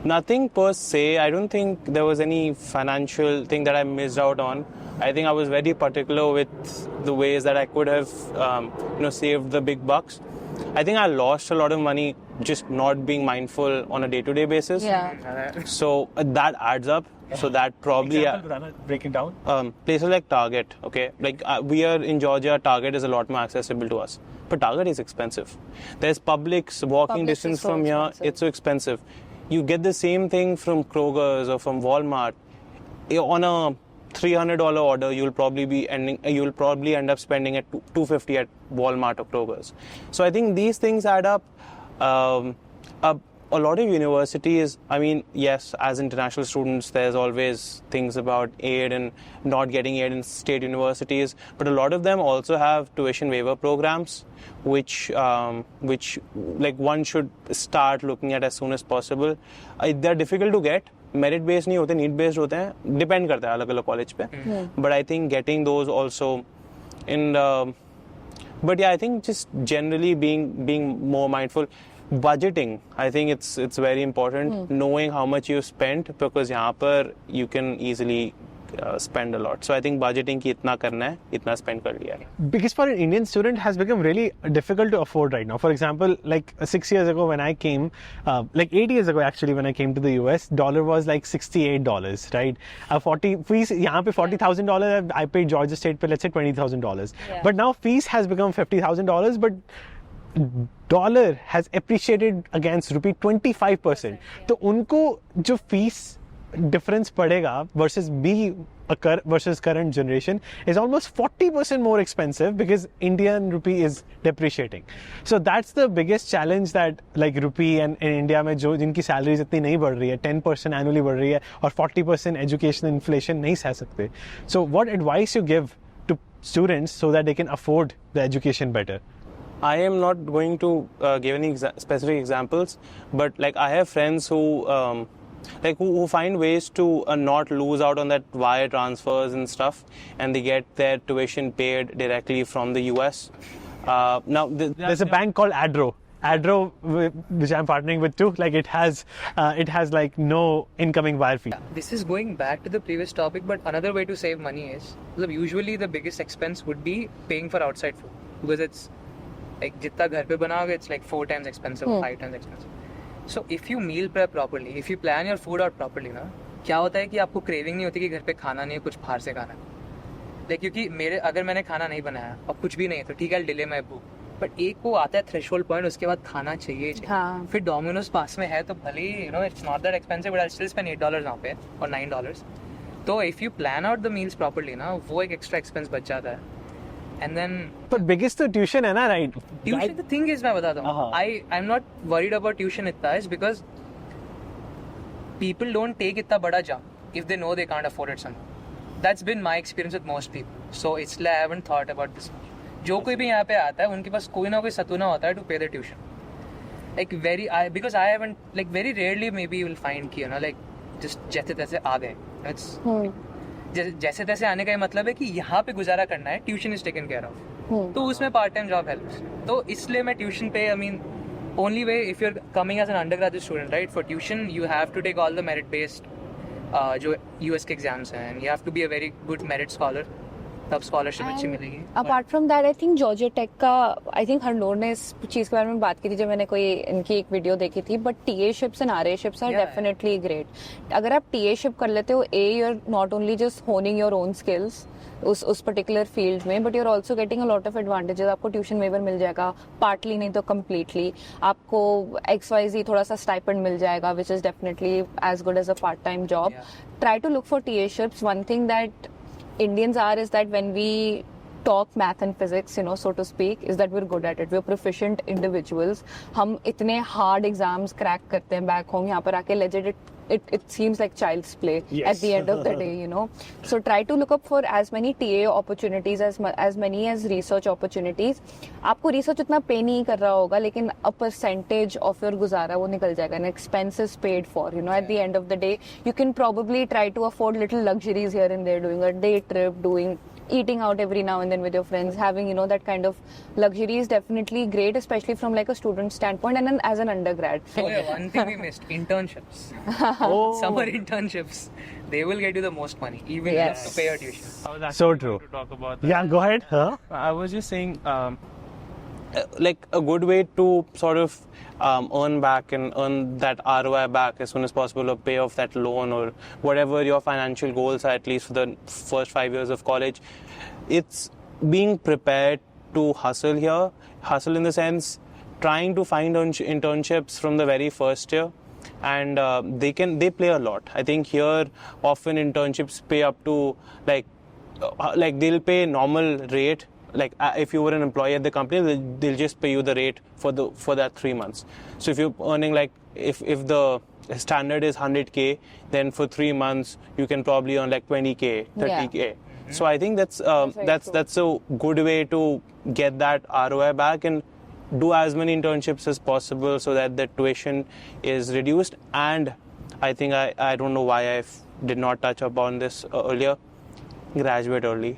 nothing per se. I don't think there was any financial thing that I missed out on. I think I was very particular with the ways that I could have, saved the big bucks. I think I lost a lot of money just not being mindful on a day-to-day basis. Yeah. So that adds up. So that probably break it down. Places like Target, okay, like we are in Georgia. Target is a lot more accessible to us, but Target is expensive. There's Publix walking Publix distance is so from here. expensive. It's so expensive. you get the same thing from Kroger's or from Walmart. On a $300 order, you'll probably end up spending at $250 at Walmart or Kroger's. So I think these things add up. A lot of universities, I mean, yes, as international students, there's always things about aid and not getting aid in state universities, but a lot of them also have tuition waiver programs, which like one should start looking at as soon as possible. They're difficult to get. Merit based नहीं होते, need based होते हैं. Depend करता है अलग अलग college पे. But I think getting those also but yeah, I think just generally being more mindful. Budgeting, I think it's very important. Knowing how much you spent, because यहाँ पर you can easily spend a lot. So I think budgeting की इतना करना है, इतना spend कर लिया है. Because for an Indian student has become really difficult to afford right now. For example, like 6 years ago when I came, like 8 years ago actually when I came to the US, dollar was like $68, right? 40 fees, यहाँ पे $40,000 I paid Georgia State पे let's say $20,000. Yeah. But now fees has become $50,000, but dollar has appreciated against rupee 25%. तो उनको जो fees difference padega versus versus current generation is almost 40% more expensive because Indian rupee is depreciating. So that's the biggest challenge that like rupee and in India में जो जिनकी salaries इतनी नहीं बढ़ रही है, 10% annually बढ़ रही है और 40% education inflation नहीं सह सकते. So what advice you give to students so that they can afford the education better? I am not going to give any specific examples, but like I have friends who who find ways to not lose out on that wire transfers and stuff, and they get their tuition paid directly from the US. Now there's a bank called Adro, which I'm partnering with too. Like it has like no incoming wire fee. This is going back to the previous topic, but another way to save money is usually the biggest expense would be paying for outside food, because it's like जितना घर पे बनाओगे, it's like 4 times expensive, 5 times expensive. So if you meal prep properly, if you plan your food out properly ना, क्या होता है कि आपको craving नहीं होती कि घर पे खाना नहीं है, कुछ बाहर से खाना है. like क्योंकि अगर मैंने खाना नहीं बनाया और कुछ भी नहीं है तो ठीक है, डिले माय भूख, बट एक को आता है थ्रेशोल्ड पॉइंट, उसके बाद खाना चाहिए. हाँ. फिर डोमिनोज पास में है तो भले ही it's not that expensive, but I still spend $8 वहाँ पे और $9. तो if you plan out the meals properly ना, वो एक एक्स्ट्रा एक्सपेंस बच जाता है. And then but biggest तो tuition है ना, right? Tuition, the thing is, मैं बताता हूँ, I'm not worried about tuition इतना, is because people don't take इतना बड़ा jump if they know they can't afford it somehow. That's been my experience with most people. So इसलिए I haven't thought about this much. जो कोई भी यहाँ पे आता है, उनके पास कोई ना कोई सतूना होता है to pay their tuition. Like because I haven't, like very rarely maybe you will find कि like just जैसे तैसे आ गए. That's जैसे तैसे आने का मतलब है कि यहाँ पे गुजारा करना है, tuition is taken care of, तो उसमें पार्ट टाइम जॉब हेल्प्स. तो इसलिए मैं ट्यूशन पे, I mean only way if you are coming as an undergraduate student, right, for tuition you have to take all the merit based जो US के exams हैं, and you have to be a very good merit scholar, तब scholarship अच्छी मिलेगी. Apart from that I think Georgia Tech का, I think हरनोर ने इस चीज़ के बारे में बात की थी जब मैंने कोई इनकी एक वीडियो देखी थी, but TA ships and RA ships are definitely great. अगर आप टीए शिप कर लेते हो, you are not only just honing your own skills उस पर्टिकुलर फील्ड में, but you are also getting a lot of advantages. आपको tuition waiver मिल जाएगा, पार्टली नहीं तो कम्प्लीटली. आपको XYZ थोड़ा सा स्टाइपेंड मिल जाएगा, which is definitely as good as a part time job. Try to look for TA ships. One thing that Indians are is that when we talk math and physics, so to speak, is that we're good at it. We're proficient individuals. हम इतने hard exams crack करते हैं back home, यहाँ पर आके legit it seems like child's play at the end of the day, So try to look up for as many TA opportunities as many as research opportunities. आपको research उतना pay नहीं कर रहा होगा, लेकिन a percentage of your गुजारा वो निकल जाएगा, and expenses paid for, at the end of the day. You can probably try to afford little luxuries here and there, doing a day trip, eating out every now and then with your friends, having that kind of luxury is definitely great, especially from like a student standpoint and then as an undergrad. Oh yeah, one thing we missed, internships. Summer internships, they will get you the most money, even just to pay your tuition. So true. To talk about that. Yeah, go ahead. I was just saying, like a good way to sort of earn back and earn that ROI back as soon as possible, or pay off that loan, or whatever your financial goals are, at least for the first 5 years of college. It's being prepared to hustle here. Hustle in the sense, trying to find internships from the very first year. and they play a lot. I think here often internships pay up to like they'll pay normal rate. Like if you were an employee at the company, they'll just pay you the rate for that 3 months. So if you're earning like if the standard is 100K, then for 3 months you can probably earn like 20K, 30K. Yeah. So I think that's a good way to get that ROI back and do as many internships as possible so that the tuition is reduced. And I think I don't know why I did not touch upon this earlier. Graduate early.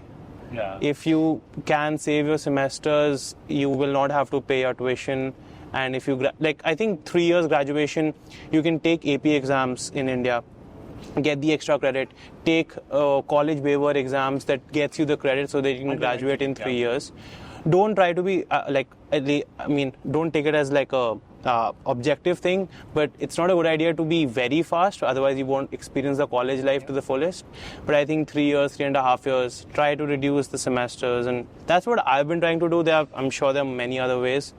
Yeah. If you can save your semesters, you will not have to pay your tuition. And if you I think 3 years graduation, you can take AP exams in India, get the extra credit, take college waiver exams that gets you the credit so that you can graduate in 3 years. Don't try to be don't take it as like a objective thing, but it's not a good idea to be very fast, otherwise you won't experience the college life to the fullest. But I think 3 years, 3.5 years, try to reduce the semesters, and that's what I've been trying to do. I'm sure there are many other ways.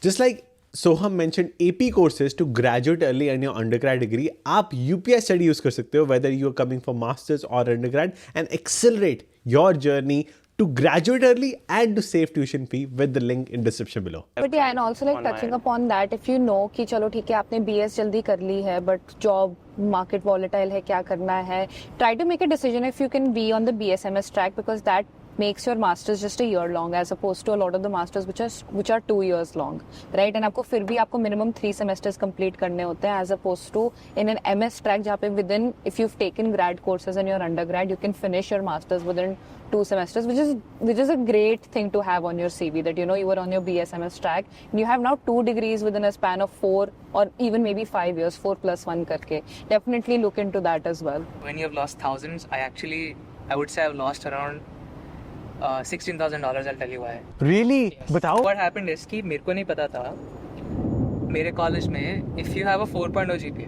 Just like Soham mentioned AP courses to graduate early in your undergrad degree, आप UPI study use कर सकते हो whether you are coming for masters or undergrad and accelerate your journey to graduate early and to save tuition fee with the link in description below. But yeah, and also like touching upon that, if you know कि चलो ठीक है आपने BS जल्दी कर ली है, but job market volatile है, क्या करना है, try to make a decision if you can be on the BSMS track, because that makes your masters just a year long as opposed to a lot of the masters which are 2 years long, right? And आपको फिर भी आपको minimum 3 semesters complete करने होते हैं as opposed to in an MS track जहाँ पे within, if you've taken grad courses in your undergrad, you can finish your masters within 2 semesters, which is a great thing to have on your CV, that you know you were on your BSMS track and you have now 2 degrees within a span of 4 or even maybe 5 years, 4+1 करके. Definitely look into that as well. When you've lost thousands, I would say I've lost around $16,000. I'll tell you why. Really? Yes. बताओ. What happened is कि मेरे को नहीं पता था मेरे college में if you have a 4.0 GPA,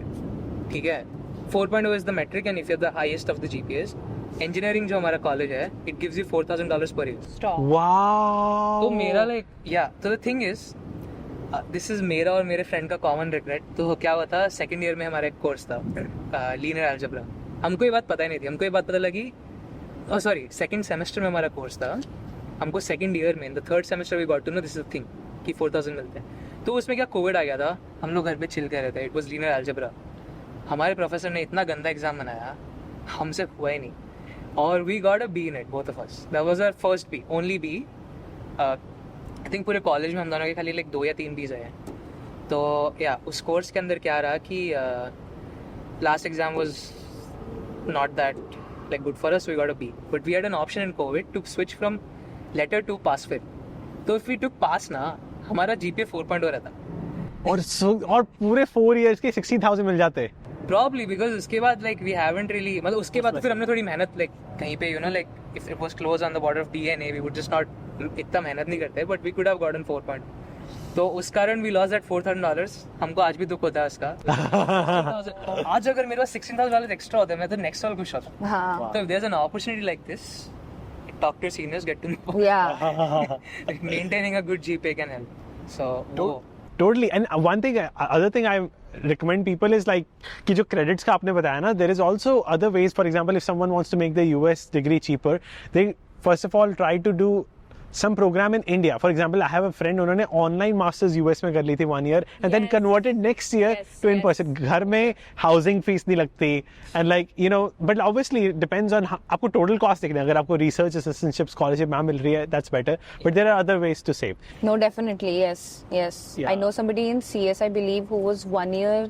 ठीक है, 4.0 is the metric and if you're the highest of the GPAs, engineering जो हमारा कॉलेज है, it gives you $4,000 per year. Stop. Wow. तो मेरा so the thing is, this is मेरा और मेरे फ्रेंड का कॉमन रिग्रेट. तो क्या हुआ था, सेकंड ईयर में हमारा एक कोर्स था लीनियर अलजेब्रा. हमको ये बात पता ही नहीं थी. हमको ये बात पता लगी सेकंड सेमेस्टर में हमारा कोर्स था. हमको सेकंड ईयर में, in the third semester we got to know this is the thing कि 4,000 मिलते हैं. तो उसमें क्या कोविड आ गया था, हम लोग घर पे चिल कर रहे थे. It was linear algebra. हमारे प्रोफेसर ने इतना गंदा एग्जाम बनाया, हमसे हुआ ही नहीं. और we got a B in it, both of us. That was our first B, only B. I think पूरे कॉलेज में हम दोनों के खाली लाइक 2 या 3 बीज आए. तो या उस कोर्स के अंदर क्या रहा कि last exam was not that like good for us, we got a B, but we had an option in COVID to switch from letter to pass fail. So if we took pass ना, हमारा GPA 4.0 रहता. और पूरे 4 years के 60,000 मिल जाते. Probably because उसके बाद like we haven't really, मतलब उसके बाद तो फिर हमने थोड़ी मेहनत like कहीं पे like if it was close on the border of D and A, we would just not इतना मेहनत नहीं करते, but we could have gotten 4.0. तो उस कारण we lost that $4,000. हमको आज भी दुख होता है उसका. आज अगर मेरे पास $16,000 एक्स्ट्रा होता है, मैं तो नेक्स्ट साल खुश होता. हाँ. So if there's an opportunity like this, talk to your seniors, get to know. Yeah. Like maintaining a good GPA can help. So Totally. And other thing I recommend people is like कि जो credits का आपने बताया ना, there is also other ways. For example, if someone wants to make the US degree cheaper, they first of all try to do some program in India. For example, I have a friend, उन्होंने online masters US में कर ली थी 1 year and then converted next year to in person. घर में housing fees नहीं लगती and like you know, but obviously it depends on आपको total cost देखना है. अगर आपको research assistantship scholarship में मिल रही है, that's better. But there are other ways to save. No, definitely, yes. Yeah. I know somebody in CS, I believe, who was 1 year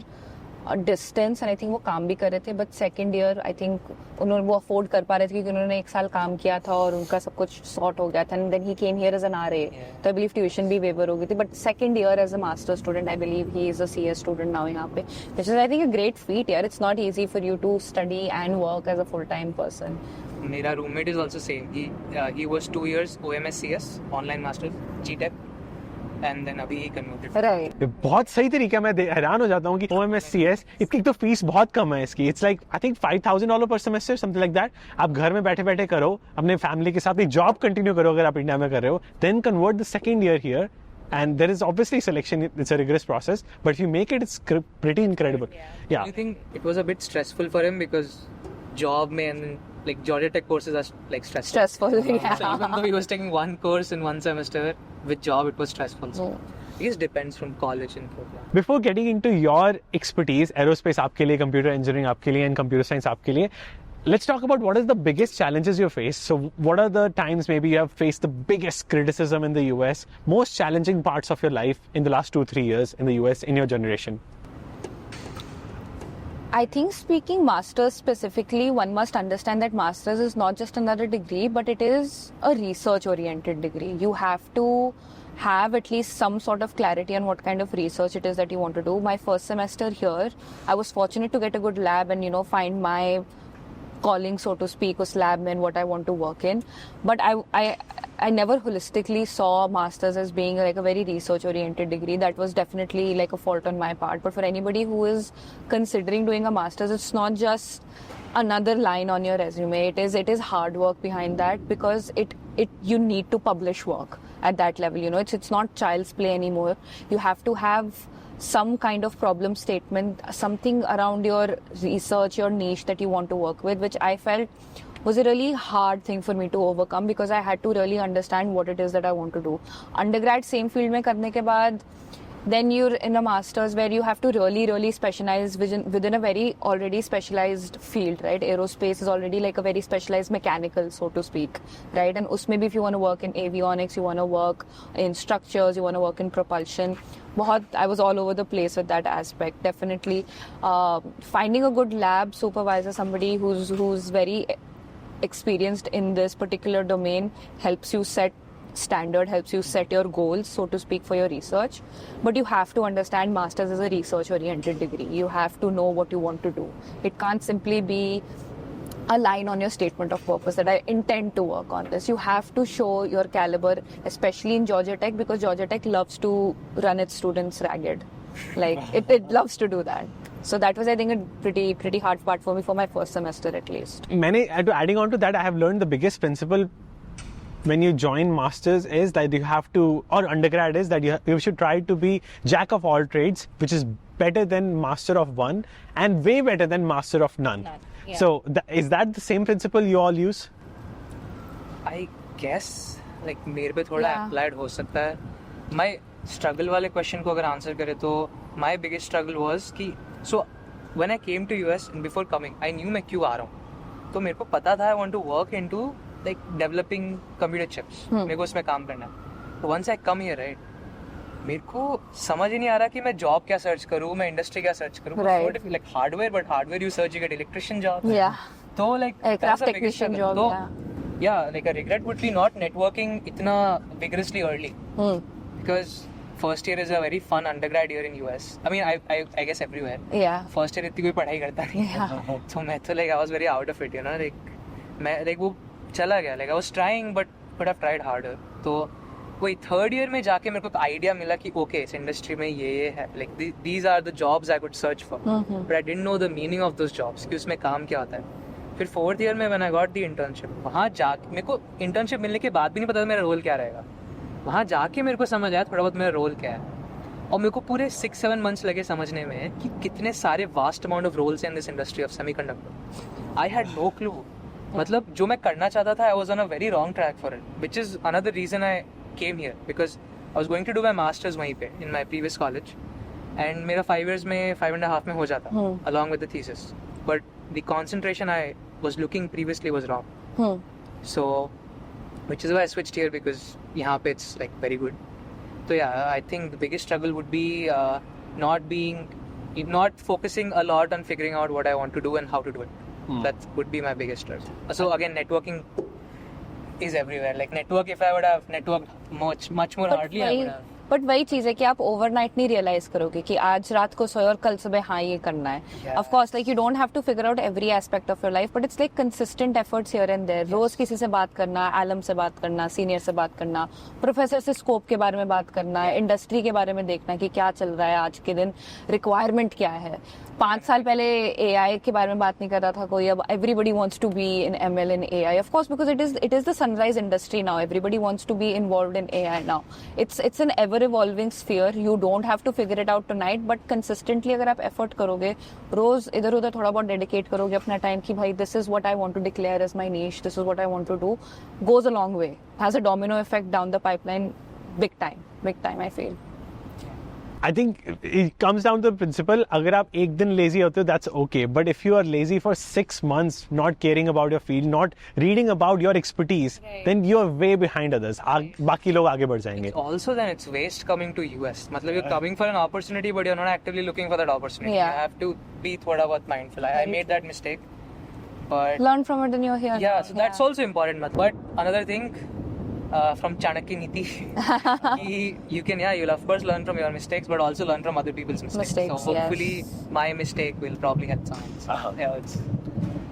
distance and I think वो काम भी कर रहे थे, but second year I think उन्होंने वो afford कर पा रहे थे क्योंकि उन्होंने 1 साल काम किया था और उनका सब कुछ sort हो गया था. And then he came here as an RA. तो I believe tuition भी waiver हो गई थी. But second year as a master student, I believe he is a CS student now यहाँ पे, which is I think a great feat here. It's not easy for you to study and work as a full-time person. मेरा roommate is also same. He was 2 years OMS CS online master GTech. And then अभी ही converted. Right. बहुत सही तरीका. मैं हैरान हो जाता हूँ कि OMSCS इसकी तो फीस बहुत कम है इसकी. It's like I think $5,000 per semester, something like that. आप घर में बैठे बैठे करो, अपने फैमिली के साथ जॉब कंटिन्यू करो अगर आप इंडिया में कर रहे हो, then convert the second year here and there is obviously selection. It's a rigorous process, but if you make it, it's pretty incredible. Yeah. I think it was a bit stressful for him because job mein and like Georgia Tech courses are like stressful. Yeah. So even though he was taking one course in one semester, with job it was stressful. So I guess depends from college and program. Before getting into your expertise, aerospace आपके लिए, computer engineering आपके लिए, and computer science आपके लिए, let's talk about what is the biggest challenges you face. So what are the times maybe you have faced the biggest criticism in the US, most challenging parts of your life in the last 2-3 years in the US in your generation? I think speaking masters specifically, one must understand that masters is not just another degree, but it is a research oriented degree. You have to have at least some sort of clarity on what kind of research it is that you want to do. My first semester here, I was fortunate to get a good lab and, find my calling, so to speak, was lab and what I want to work in. But I never holistically saw masters as being like a very research oriented degree. That was definitely like a fault on my part. But for anybody who is considering doing a masters, it's not just another line on your resume. It is hard work behind that, because you need to publish work at that level. It's not child's play anymore. You have to have some kind of problem statement, something around your research, your niche that you want to work with, which I felt was a really hard thing for me to overcome, because I had to really understand what it is that I want to do. Undergrad same field mein karne ke baad, then you're in a master's where you have to really specialize within a very already specialized field, right? Aerospace is already like a very specialized mechanical, so to speak, right? And usme bhi, if you want to work in avionics, you want to work in structures, you want to work in propulsion, I was all over the place with that aspect. Definitely finding a good lab supervisor, somebody who's very experienced in this particular domain, helps you set standard, helps you set your goals, so to speak, for your research. But you have to understand masters is a research oriented degree. You have to know what you want to do. It can't simply be a line on your statement of purpose that I intend to work on this. You have to show your caliber, especially in Georgia Tech, because Georgia Tech loves to run its students ragged. Like it loves to do that. So that was, I think, a pretty hard part for me for my first semester at least. Adding on to that, I have learned the biggest principle when you join masters is that you have to, or undergrad is that you should try to be jack of all trades, which is better than master of one and way better than master of none. Yeah. So is that the same principle you all use? I guess like मेरे पे थोड़ा applied हो सकता है. My struggle वाले question को अगर answer करे तो my biggest struggle was कि so when I came to US and before coming I knew मैं क्यों आ रहा हूँ. तो मेरे को पता था I want to work into like developing computer chips. मेरे को उसमें काम करना है. तो once I come here, right, मेरे को समझ ही नहीं आ रहा कि मैं जॉब क्या सर्च करूँ, मैं इंडस्ट्री क्या सर्च करूँ. Right. Like hardware, but hardware you search, you get electrician job. Yeah. तो like aircraft technician job. तो, yeah, like a regret would be not networking इतना vigorously early. Because first year is a very fun undergrad year in US. I mean, I guess everywhere. Yeah. First year इतनी कोई पढ़ाई करता नहीं. Yeah. तो मैं तो like I was very out of it, like मैं like वो चला गया. Like I was trying, but could have tried harder. तो वही थर्ड ईयर में जाके मेरे को आइडिया मिला कि ओके इस इंडस्ट्री में ये है. Like these are the jobs I could search for, but I didn't know the meaning of those jobs कि उसमें काम क्या होता है. फिर फोर्थ ईयर में when I got the internship, वहाँ जाके मेरे को इंटर्नशिप मिलने के बाद भी नहीं पता था मेरा रोल क्या रहेगा. वहाँ जाके मेरे को समझ आया थोड़ा बहुत मेरा रोल क्या है. और मेरे को पूरे 6-7 मंथ्स लगे समझने में कि कितने सारे vast amount of roles in this industry of semiconductor. I had no clue. मतलब जो मैं करना चाहता था, I was on a very wrong track for it, which is another reason I came here, because I was going to do my masters वहीं पे in my previous college, and मेरा 5 years में 5.5 में हो जाता along with the thesis, but the concentration I was looking previously was wrong. So which is why I switched here, because यहाँ पे it's like very good. So yeah, I think the biggest struggle would be not focusing a lot on figuring out what I want to do and how to do it. That would be my biggest struggle. So again, networking is everywhere. Like network, if I would have networked much more hardly, I would have. But वही चीज है कि आप overnight नहीं realise करोगे कि आज रात को सोए और कल सुबह हाँ ये करना है. Of course like you don't have to figure out every aspect of your life, but it's like consistent efforts here and there. रोज किसी से बात करना, एलम से बात करना, सीनियर से बात करना, प्रोफेसर से स्कोप के बारे में बात करना, इंडस्ट्री के बारे में देखना कि क्या चल रहा है आज के दिन, रिक्वायरमेंट क्या है. 5 साल पहले AI के बारे में बात नहीं कर रहा था कोई, अब everybody wants to be in ML and AI, of course, because it is the sunrise industry now. Everybody wants to be involved in AI now. It's an ever evolving sphere. You don't have to figure it out tonight, but consistently अगर आप effort करोगे, रोज इधर उधर थोड़ा बहुत dedicate करोगे अपना time कि भाई this is what I want to declare as my niche, this is what I want to do, goes a long way. Has a domino effect down the pipeline, big time I feel. I think it comes down to the principle, अगर आप एक दिन lazy होते हो, that's okay. But if you are lazy for 6 months, not caring about your field, not reading about your expertise, then you are way behind others. बाकी लोग आगे बढ़ जाएंगे. Also, then it's waste coming to US. मतलब you're coming for an opportunity, but you're not actively looking for that opportunity. Yeah. You have to be थोड़ा बहुत mindful. I made that mistake, but Learn from it and you're here. yeah, so that's also important. But another thing. From Chanakya Niti, you'll of course learn from your mistakes, but also learn from other people's mistakes. So hopefully, my mistake will probably help someone.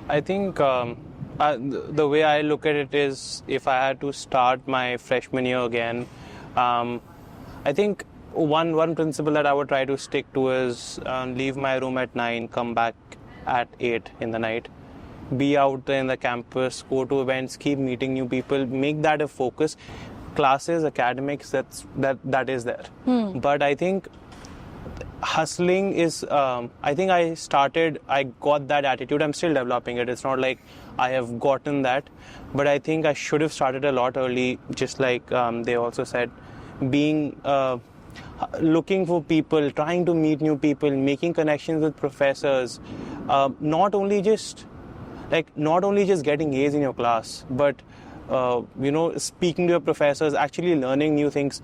I think the way I look at it is, if I had to start my freshman year again, I think one principle that I would try to stick to is leave my room at 9, come back at 8 in the night. Be out there in the campus, go to events, keep meeting new people, make that a focus. Classes, academics, that is there. But I think hustling is, I think I got that attitude. I'm still developing it. It's not like I have gotten that, but I think I should have started a lot early, just like they also said, being looking for people, trying to meet new people, making connections with professors, not only just getting A's in your class, but speaking to your professors, actually learning new things.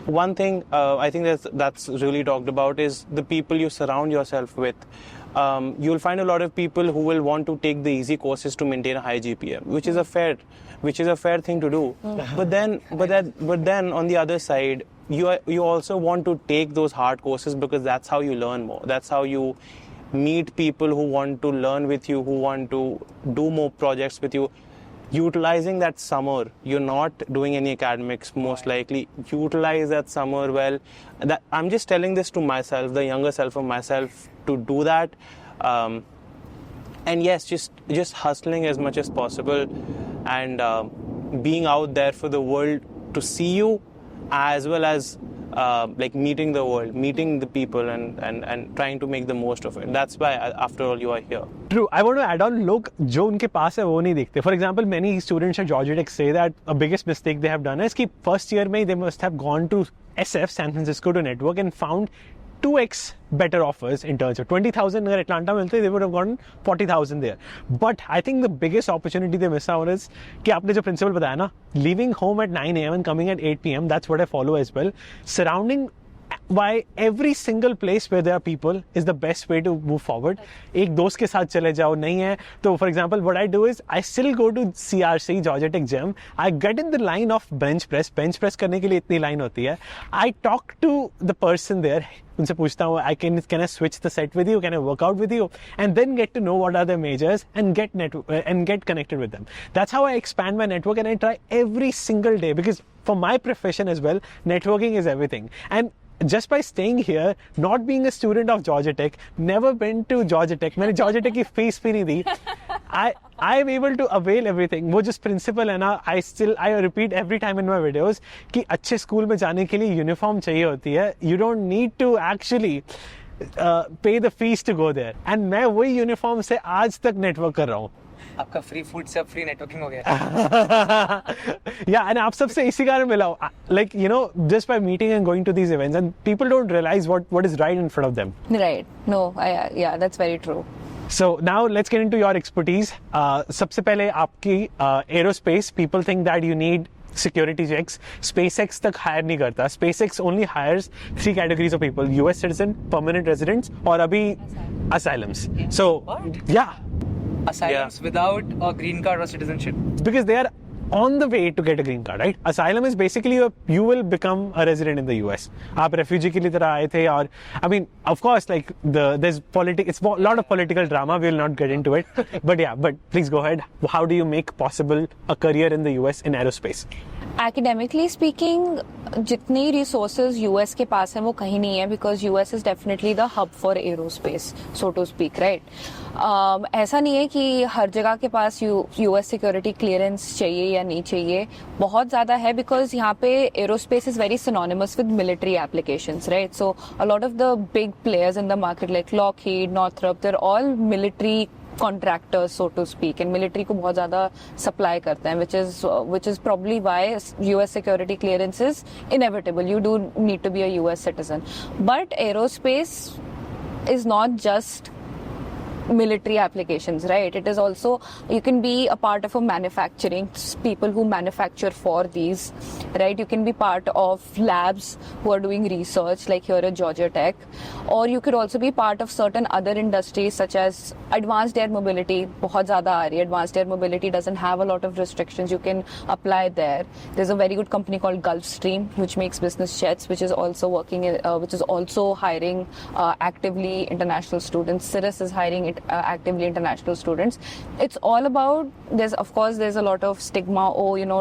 One thing I think that's really talked about is the people you surround yourself with. You'll find a lot of people who will want to take the easy courses to maintain a high GPA, which is a fair thing to do. But then on the other side, you also want to take those hard courses because that's how you learn more. That's how you meet people who want to learn with you, who want to do more projects with you. Utilizing that summer, you're not doing any academics most likely. Utilize that summer well. I'm just telling this to myself, the younger self of myself, to do that. And yes, just hustling as much as possible, and being out there for the world to see you, as well as meeting the world, meeting the people, and trying to make the most of it. That's why, after all, you are here. True. I want to add on, लोग जो उनके पास है वो नहीं देखते. For example, many students at Georgia Tech say that a biggest mistake they have done is कि first year में they must have gone to SF, San Francisco, to network and found 2x better offers in terms of 20,000 अगर Atlanta मिलते, they would have gotten 40,000 there. But I think the biggest opportunity they miss out is कि आपने जो principle बताया ना, leaving home at 9 a.m. and coming at 8 p.m. That's what I follow as well. Surrounding by every single place where there are people is the best way to move forward. एक दोस्त के साथ चले जाओ, नहीं है तो for example what I do is I still go to CRC, Georgia Tech Gym. I get in the line of bench press करने के लिए इतनी line होती है. I talk to the person there, उनसे पूछता हूँ can I switch the set with you, can I work out with you, and then get to know what are the majors and get connected with them. That's how I expand my network, and I try every single day, because for my profession as well, networking is everything. And just by staying here, not being a student of Georgia Tech, never been to Georgia Tech, मैंने Georgia Tech की fees भी नहीं दी, I am able to avail everything. वो जिस principle है ना, I repeat every time in my videos कि अच्छे school में जाने के लिए uniform चाहिए होती है. You don't need to actually pay the fees to go there. And मैं वही uniform से आज तक network कर रहा हूँ. आपका फ्री फूड से अब फ्री नेटवर्किंग हो गया. Yeah, and आप सबसे इसी कारण मिला हूँ. Like, just by meeting and going to these events, and people don't realize what is right in front of them. Right. No, yeah, that's very true. So now let's get into your expertise. सबसे पहले आपकी aerospace, people think that you need security checks. SpaceX तक hire नहीं करता. SpaceX only hires 3 categories of people: US citizen, permanent residents, और अभी asylums. So yeah. Asylums without a green card or citizenship. Because they are on the way to get a green card, right? Asylum is basically you will become a resident in the US. आप refugee के लिए तरह आए थे, और I mean, of course, like there's politics. It's a lot of political drama. We will not get into it. But please go ahead. How do you make possible a career in the US in aerospace? Academically speaking, जितनी resources US के पास हैं वो कहीं नहीं है, because US is definitely the hub for aerospace, so to speak, right? ऐसा नहीं है कि हर जगह के पास US security clearance चाहिए या नहीं चाहिए, बहुत ज़्यादा है, because यहाँ पे aerospace is very synonymous with military applications, right? So a lot of the big players in the market like Lockheed, Northrop, they're all military contractors, so to speak, and military को बहुत ज़्यादा supply करते हैं, which is probably why US security clearance is inevitable. You do need to be a US citizen, but aerospace is not just military applications, right? It is also, you can be a part of a manufacturing, people who manufacture for these, right? You can be part of labs who are doing research, like here at Georgia Tech, or you could also be part of certain other industries such as advanced air mobility. बहुत ज़्यादा आ रही है. Advanced air mobility doesn't have a lot of restrictions. You can apply there. There's a very good company called Gulfstream, which makes business jets, which is also which is also hiring actively international students. Cirrus is hiring actively international students. It's all about, there's a lot of stigma,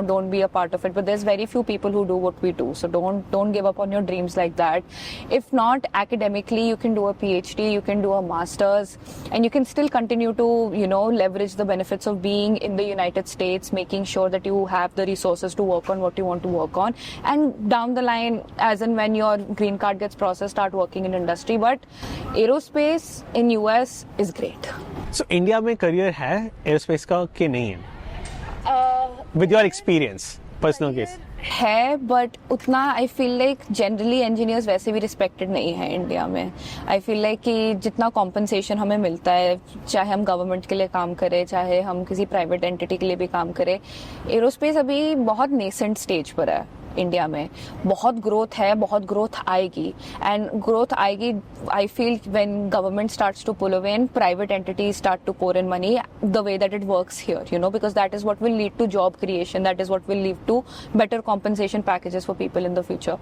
don't be a part of it, but there's very few people who do what we do, so don't give up on your dreams like that. If not academically, you can do a PhD, you can do a master's, and you can still continue to leverage the benefits of being in the United States, making sure that you have the resources to work on what you want to work on, and down the line, as and when your green card gets processed, start working in industry. But aerospace in US is great. So India में career है aerospace का कि नहीं है? With your experience, personal case. है, but उतना I feel like generally engineers वैसे भी respected नहीं है इंडिया में. I feel like कि जितना compensation हमें मिलता है, चाहे हम government के लिए काम करें, चाहे हम किसी private entity के लिए भी काम करें, aerospace अभी बहुत nascent stage पर है. इंडिया में बहुत ग्रोथ है, बहुत ग्रोथ आएगी, एंड ग्रोथ आएगी I feel when government starts to pull away and private entities start to pour in money the way that it works here, because that is what will lead to job creation, that is what will lead to better compensation packages for people in the future.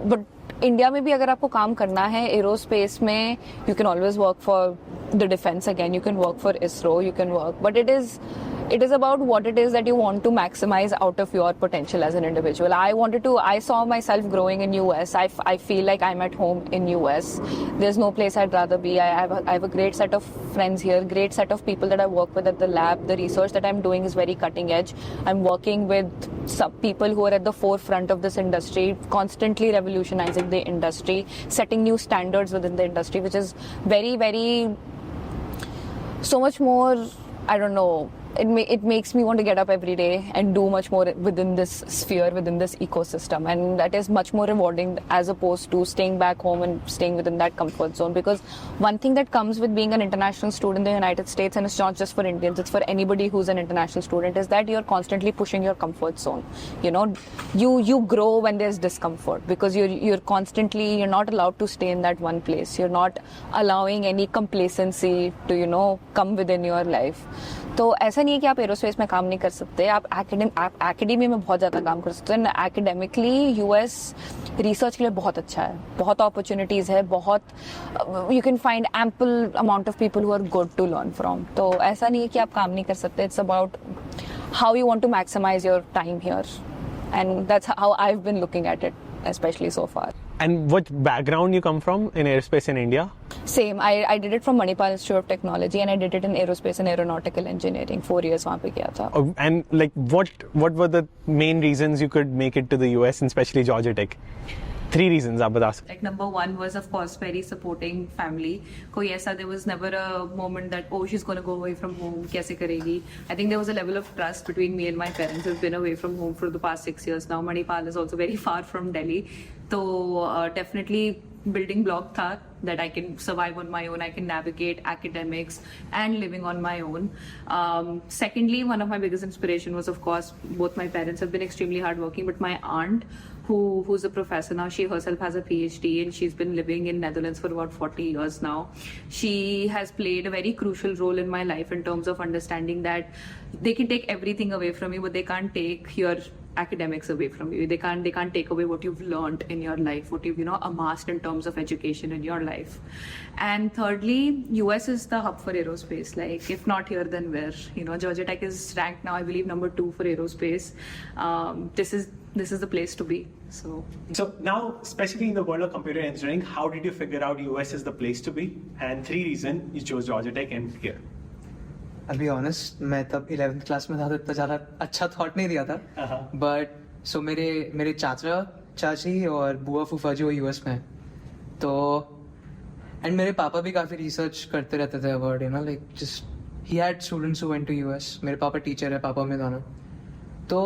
But India में भी अगर आपको काम करना है aerospace में, you can always work for the defence again, you can work for ISRO, you can work, but it is about what it is that you want to maximize out of your potential as an individual. I saw myself growing in US. I feel like I'm at home in US. There's no place I'd rather be. I have a great set of friends here, great set of people that I work with at the lab. The research that I'm doing is very cutting edge. I'm working with some people who are at the forefront of this industry, constantly revolutionizing the industry, setting new standards within the industry, which is very, very, so much more, I don't know, it makes me want to get up every day and do much more within this sphere, within this ecosystem, and that is much more rewarding as opposed to staying back home and staying within that comfort zone. Because one thing that comes with being an international student in the United States, and it's not just for Indians, it's for anybody who's an international student, is that you're constantly pushing your comfort zone. You grow when there's discomfort, because you're not allowed to stay in that one place. You're not allowing any complacency to come within your life. तो ऐसा नहीं है कि आप aerospace में काम नहीं कर सकते, आप एकेडमी में बहुत ज़्यादा काम कर सकते हैं. एकेडमिकली यूएस रिसर्च के लिए बहुत अच्छा है, बहुत अपॉर्चुनिटीज़ है, बहुत you can find ample amount of people who are good to learn from. तो ऐसा नहीं है कि आप काम नहीं कर सकते. It's about how you want to maximise your time here, and that's how I have been looking at it, especially so far. And what background you come from in aerospace in India? Same. I did it from Manipal Institute of Technology, and I did it in aerospace and aeronautical engineering. 4 years वहाँ पे किया था. And like what were the main reasons you could make it to the US, and especially Georgia Tech? 3 reasons आप बता सकते. Like number one was of course very supporting family. कोई ऐसा there was never a moment that she's going to go away from home, कैसे करेगी. I think there was a level of trust between me and my parents who've been away from home for the past 6 years now. Manipal is also very far from Delhi. So definitely building block था that I can survive on my own, I can navigate academics and living on my own. Secondly, one of my biggest inspiration was of course both my parents have been extremely hardworking, but my aunt who's a professor now, she herself has a PhD and she's been living in Netherlands for about 40 years now. She has played a very crucial role in my life in terms of understanding that they can take everything away from you, but they can't take your academics away from you. They can't take away what you've learned in your life, what you've amassed in terms of education in your life. And thirdly, US is the hub for aerospace. Like, if not here, then where? Georgia Tech is ranked now, I believe, number 2 for aerospace. This is the place to be. So now, especially in the world of computer engineering, how did you figure out US is the place to be? And 3 reasons you chose Georgia Tech and here. I'll be honest, मैं तब 11th class में था तो इतना ज़्यादा अच्छा thought नहीं दिया था. बट सो मेरे चाचा चाची और बुआ फूफा जो यूएस में हैं, तो एंड मेरे पापा भी काफ़ी रिसर्च करते रहते थे about like just he had students who went to US. मेरे पापा टीचर है, पापा में दोनों. तो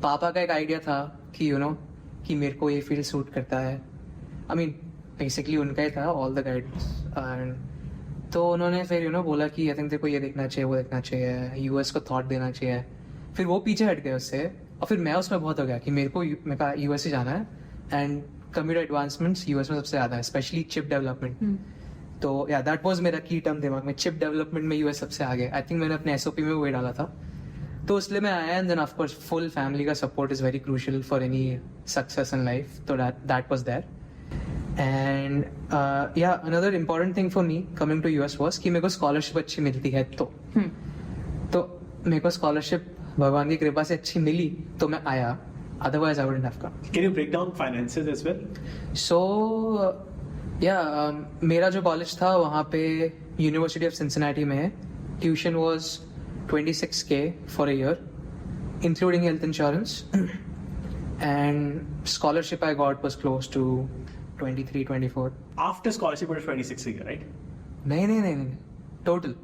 पापा का एक आइडिया था कि कि मेरे को ये फील्ड सूट करता है. आई मीन बेसिकली उनका ही था, ऑल द गाइडेंस. एंड तो उन्होंने फिर बोला कि आई थिंक तेरे को ये देखना चाहिए, वो देखना चाहिए, यूएस को थॉट देना चाहिए. फिर वो पीछे हट गए उससे, और फिर मैं उसमें बहुत हो गया कि मेरे को यूएस ही जाना है. एंड कंप्यूटर एडवांसमेंट्स यूएस में सबसे ज़्यादा है, स्पेशली चिप डेवलपमेंट. तो या दैट वाज मेरा की टर्म दिमाग में, चिप डेवलपमेंट में यूएस सबसे आगे. आई थिंक मैंने अपने एसओपी में वो डाला था, तो इसलिए मैं आया. And then of course full family का support is very crucial for any success in life. तो that was there. And another important thing for me coming to US was कि मेरे को स्कॉलरशिप अच्छी मिलती है. तो मेरे को स्कॉलरशिप भगवान की कृपा से अच्छी मिली तो मैं आया. Otherwise I wouldn't have come. Can you break down finances as well? So मेरा जो कॉलेज था वहाँ पे यूनिवर्सिटी ऑफ सिंसिनाटी में है. Tuition was 26K for a year, including health insurance. And scholarship I got was close to 23, 24. After scholarship, it was 26 a year, right? No. Total.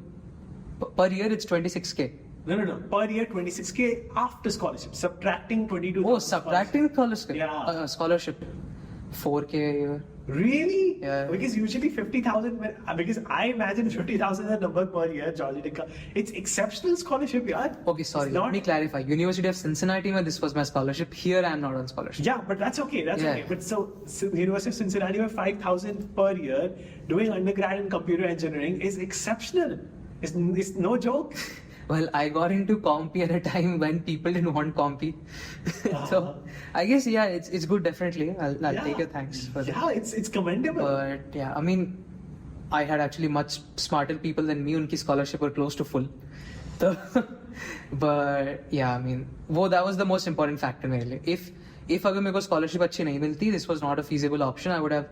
Per year, it's 26K. No. Per year, 26K after scholarship. Subtracting 22. Oh, subtracting scholarship? Yeah. Scholarship. 4K a year. Really? Yeah. Because usually 50,000, because I imagine 50,000 is a number per year, Georgia Tech. It's exceptional scholarship, yeah. Okay, sorry. Let me clarify. University of Cincinnati, this was my scholarship. Here, I am not on scholarship. Yeah, but that's okay. That's okay. But so University of Cincinnati, 5,000 per year, doing undergrad in computer engineering is exceptional. It's no joke. Well, I got into Compy at a time when people didn't want Compy. So, I guess, it's good, definitely. I'll take your thanks for that. Yeah, it's commendable. But, I mean, I had actually much smarter people than me. Unki scholarship were close to full. So, but, I mean, that was the most important factor, really. If agar meko scholarship अच्छी नहीं मिलती, this was not a feasible option. I would have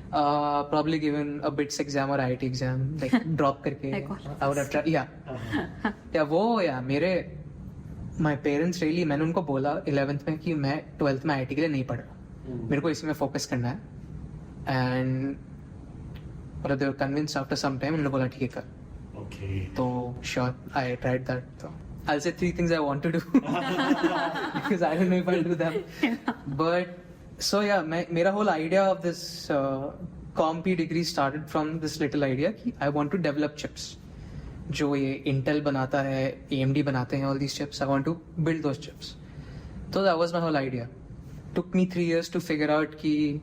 probably given a BITS exam or IIT exam, like drop करके. I would have tried. My parents really, मैंने उनको बोला 11th में कि मैं 12th में IIT के लिए नहीं पढ़ रहा, मेरे को इसी में फोकस करना है. And they were convinced after some time. उन्होंने बोला ठीक है कर. Okay. So sure, I tried that. So I'll say 3 things I want to do because I don't know if I'll do them. But so मेरा whole idea of this Compy degree started from this little idea कि I want to develop chips. जो ये Intel बनाता है, AMD बनाते हैं, all these chips. I want to build those chips. So that was my whole idea. Took me 3 years to figure out कि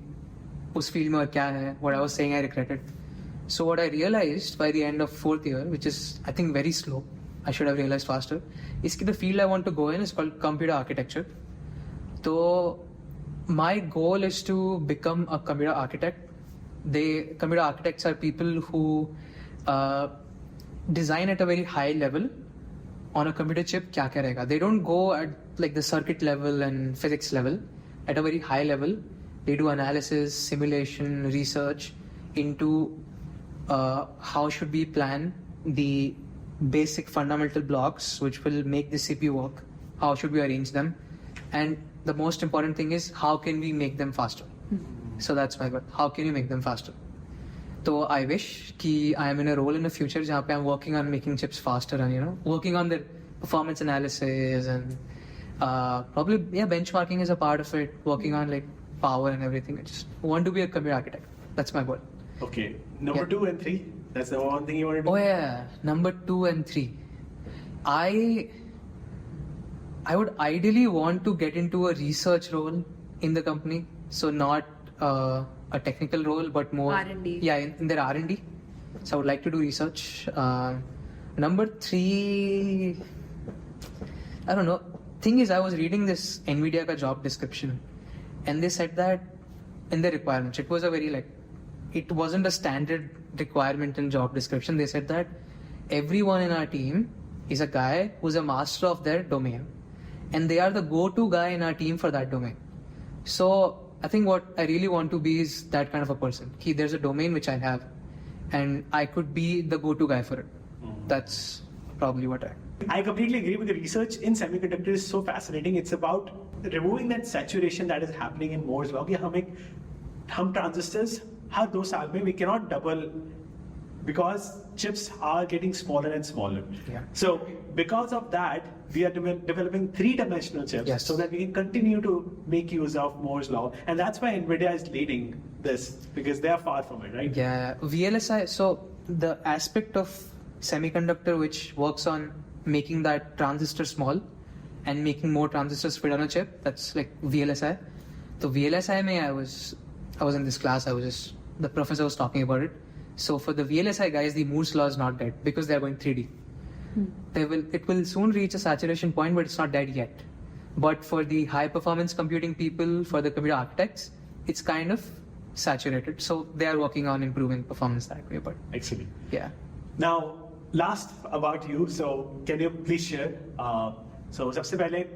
उस field में और क्या है. What I was saying I regretted. So what I realized by the end of 4th year, which is I think very slow, I should have realized faster, is that the field I want to go in is called computer architecture. So my goal is to become a computer architect. Computer architects are people who design at a very high level on a computer chip. क्या रहेगा? They don't go at like the circuit level and physics level. At a very high level, they do analysis, simulation, research into how should we plan the basic fundamental blocks which will make the CPU work. How should we arrange them? And the most important thing is how can we make them faster? So that's my goal. How can you make them faster? So I wish कि I am in a role in the future जहाँ पे I'm working on making chips faster and working on the performance analysis and probably benchmarking is a part of it. Working on like power and everything. I just want to be a computer architect. That's my goal. Okay, number 2 and 3. That's the one thing you want to do. Oh yeah, number 2 and 3. I would ideally want to get into a research role in the company. So not a technical role, but more R&D. Yeah, in their R&D. So I would like to do research. Number 3, I don't know. thing is, I was reading this NVIDIA ka job description, and they said that in the requirements, it was a very it wasn't a standard requirement in job description. They said that everyone in our team is a guy who's a master of their domain, and they are the go-to guy in our team for that domain. So I think what I really want to be is that kind of a person. There's a domain which I have, and I could be the go-to guy for it. That's probably what I completely agree with the research in semiconductor is so fascinating. It's about removing that saturation that is happening in Moore's law. कि हम transistors हर 2 साल में we cannot double because chips are getting smaller and smaller. Yeah. So because of that, we are developing 3-dimensional chips, yes, so that we can continue to make use of Moore's law. And that's why NVIDIA is leading this, because they are far from it, right? Yeah, VLSI. So the aspect of semiconductor which works on making that transistor small and making more transistors fit on a chip, that's like VLSI. So VLSI mein I was in this class, the professor was talking about it. So for the VLSI guys, the Moore's law is not dead because they're going 3D. It will soon reach a saturation point, but it's not dead yet. But for the high performance computing people, for the computer architects, it's kind of saturated. So they are working on improving performance that way. But Excellent. yeah. Now, last about you. So can you please share? So सबसे पहले,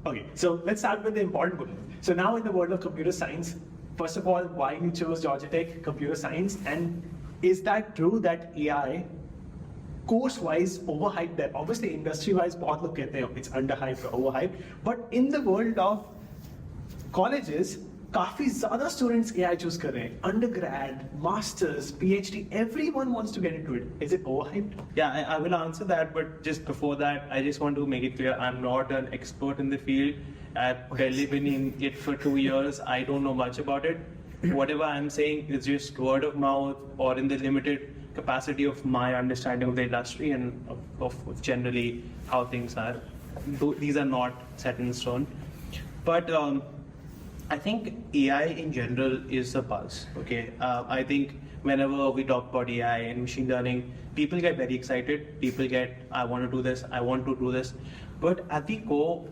okay. So let's start with the important one. So now in the world of computer science, first of all, why you chose Georgia Tech Computer Science, and is that true that AI course-wise overhyped there? Obviously, industry-wise, बहुत लोग कहते हैं it's underhyped or overhyped, but in the world of colleges, काफी ज़्यादा students AI choose कर रहे हैं. Undergrad, masters, PhD, everyone wants to get into it. Is it overhyped? Yeah, I will answer that, but just before that, I just want to make it clear I'm not an expert in the field. I've barely been in it for 2 years. I don't know much about it. Whatever I'm saying is just word of mouth or in the limited capacity of my understanding of the industry and of generally how things are. These are not set in stone. But I think AI in general is a buzz. Okay, I think whenever we talk about AI and machine learning, people get very excited. People get, I want to do this, I want to do this. But at the core,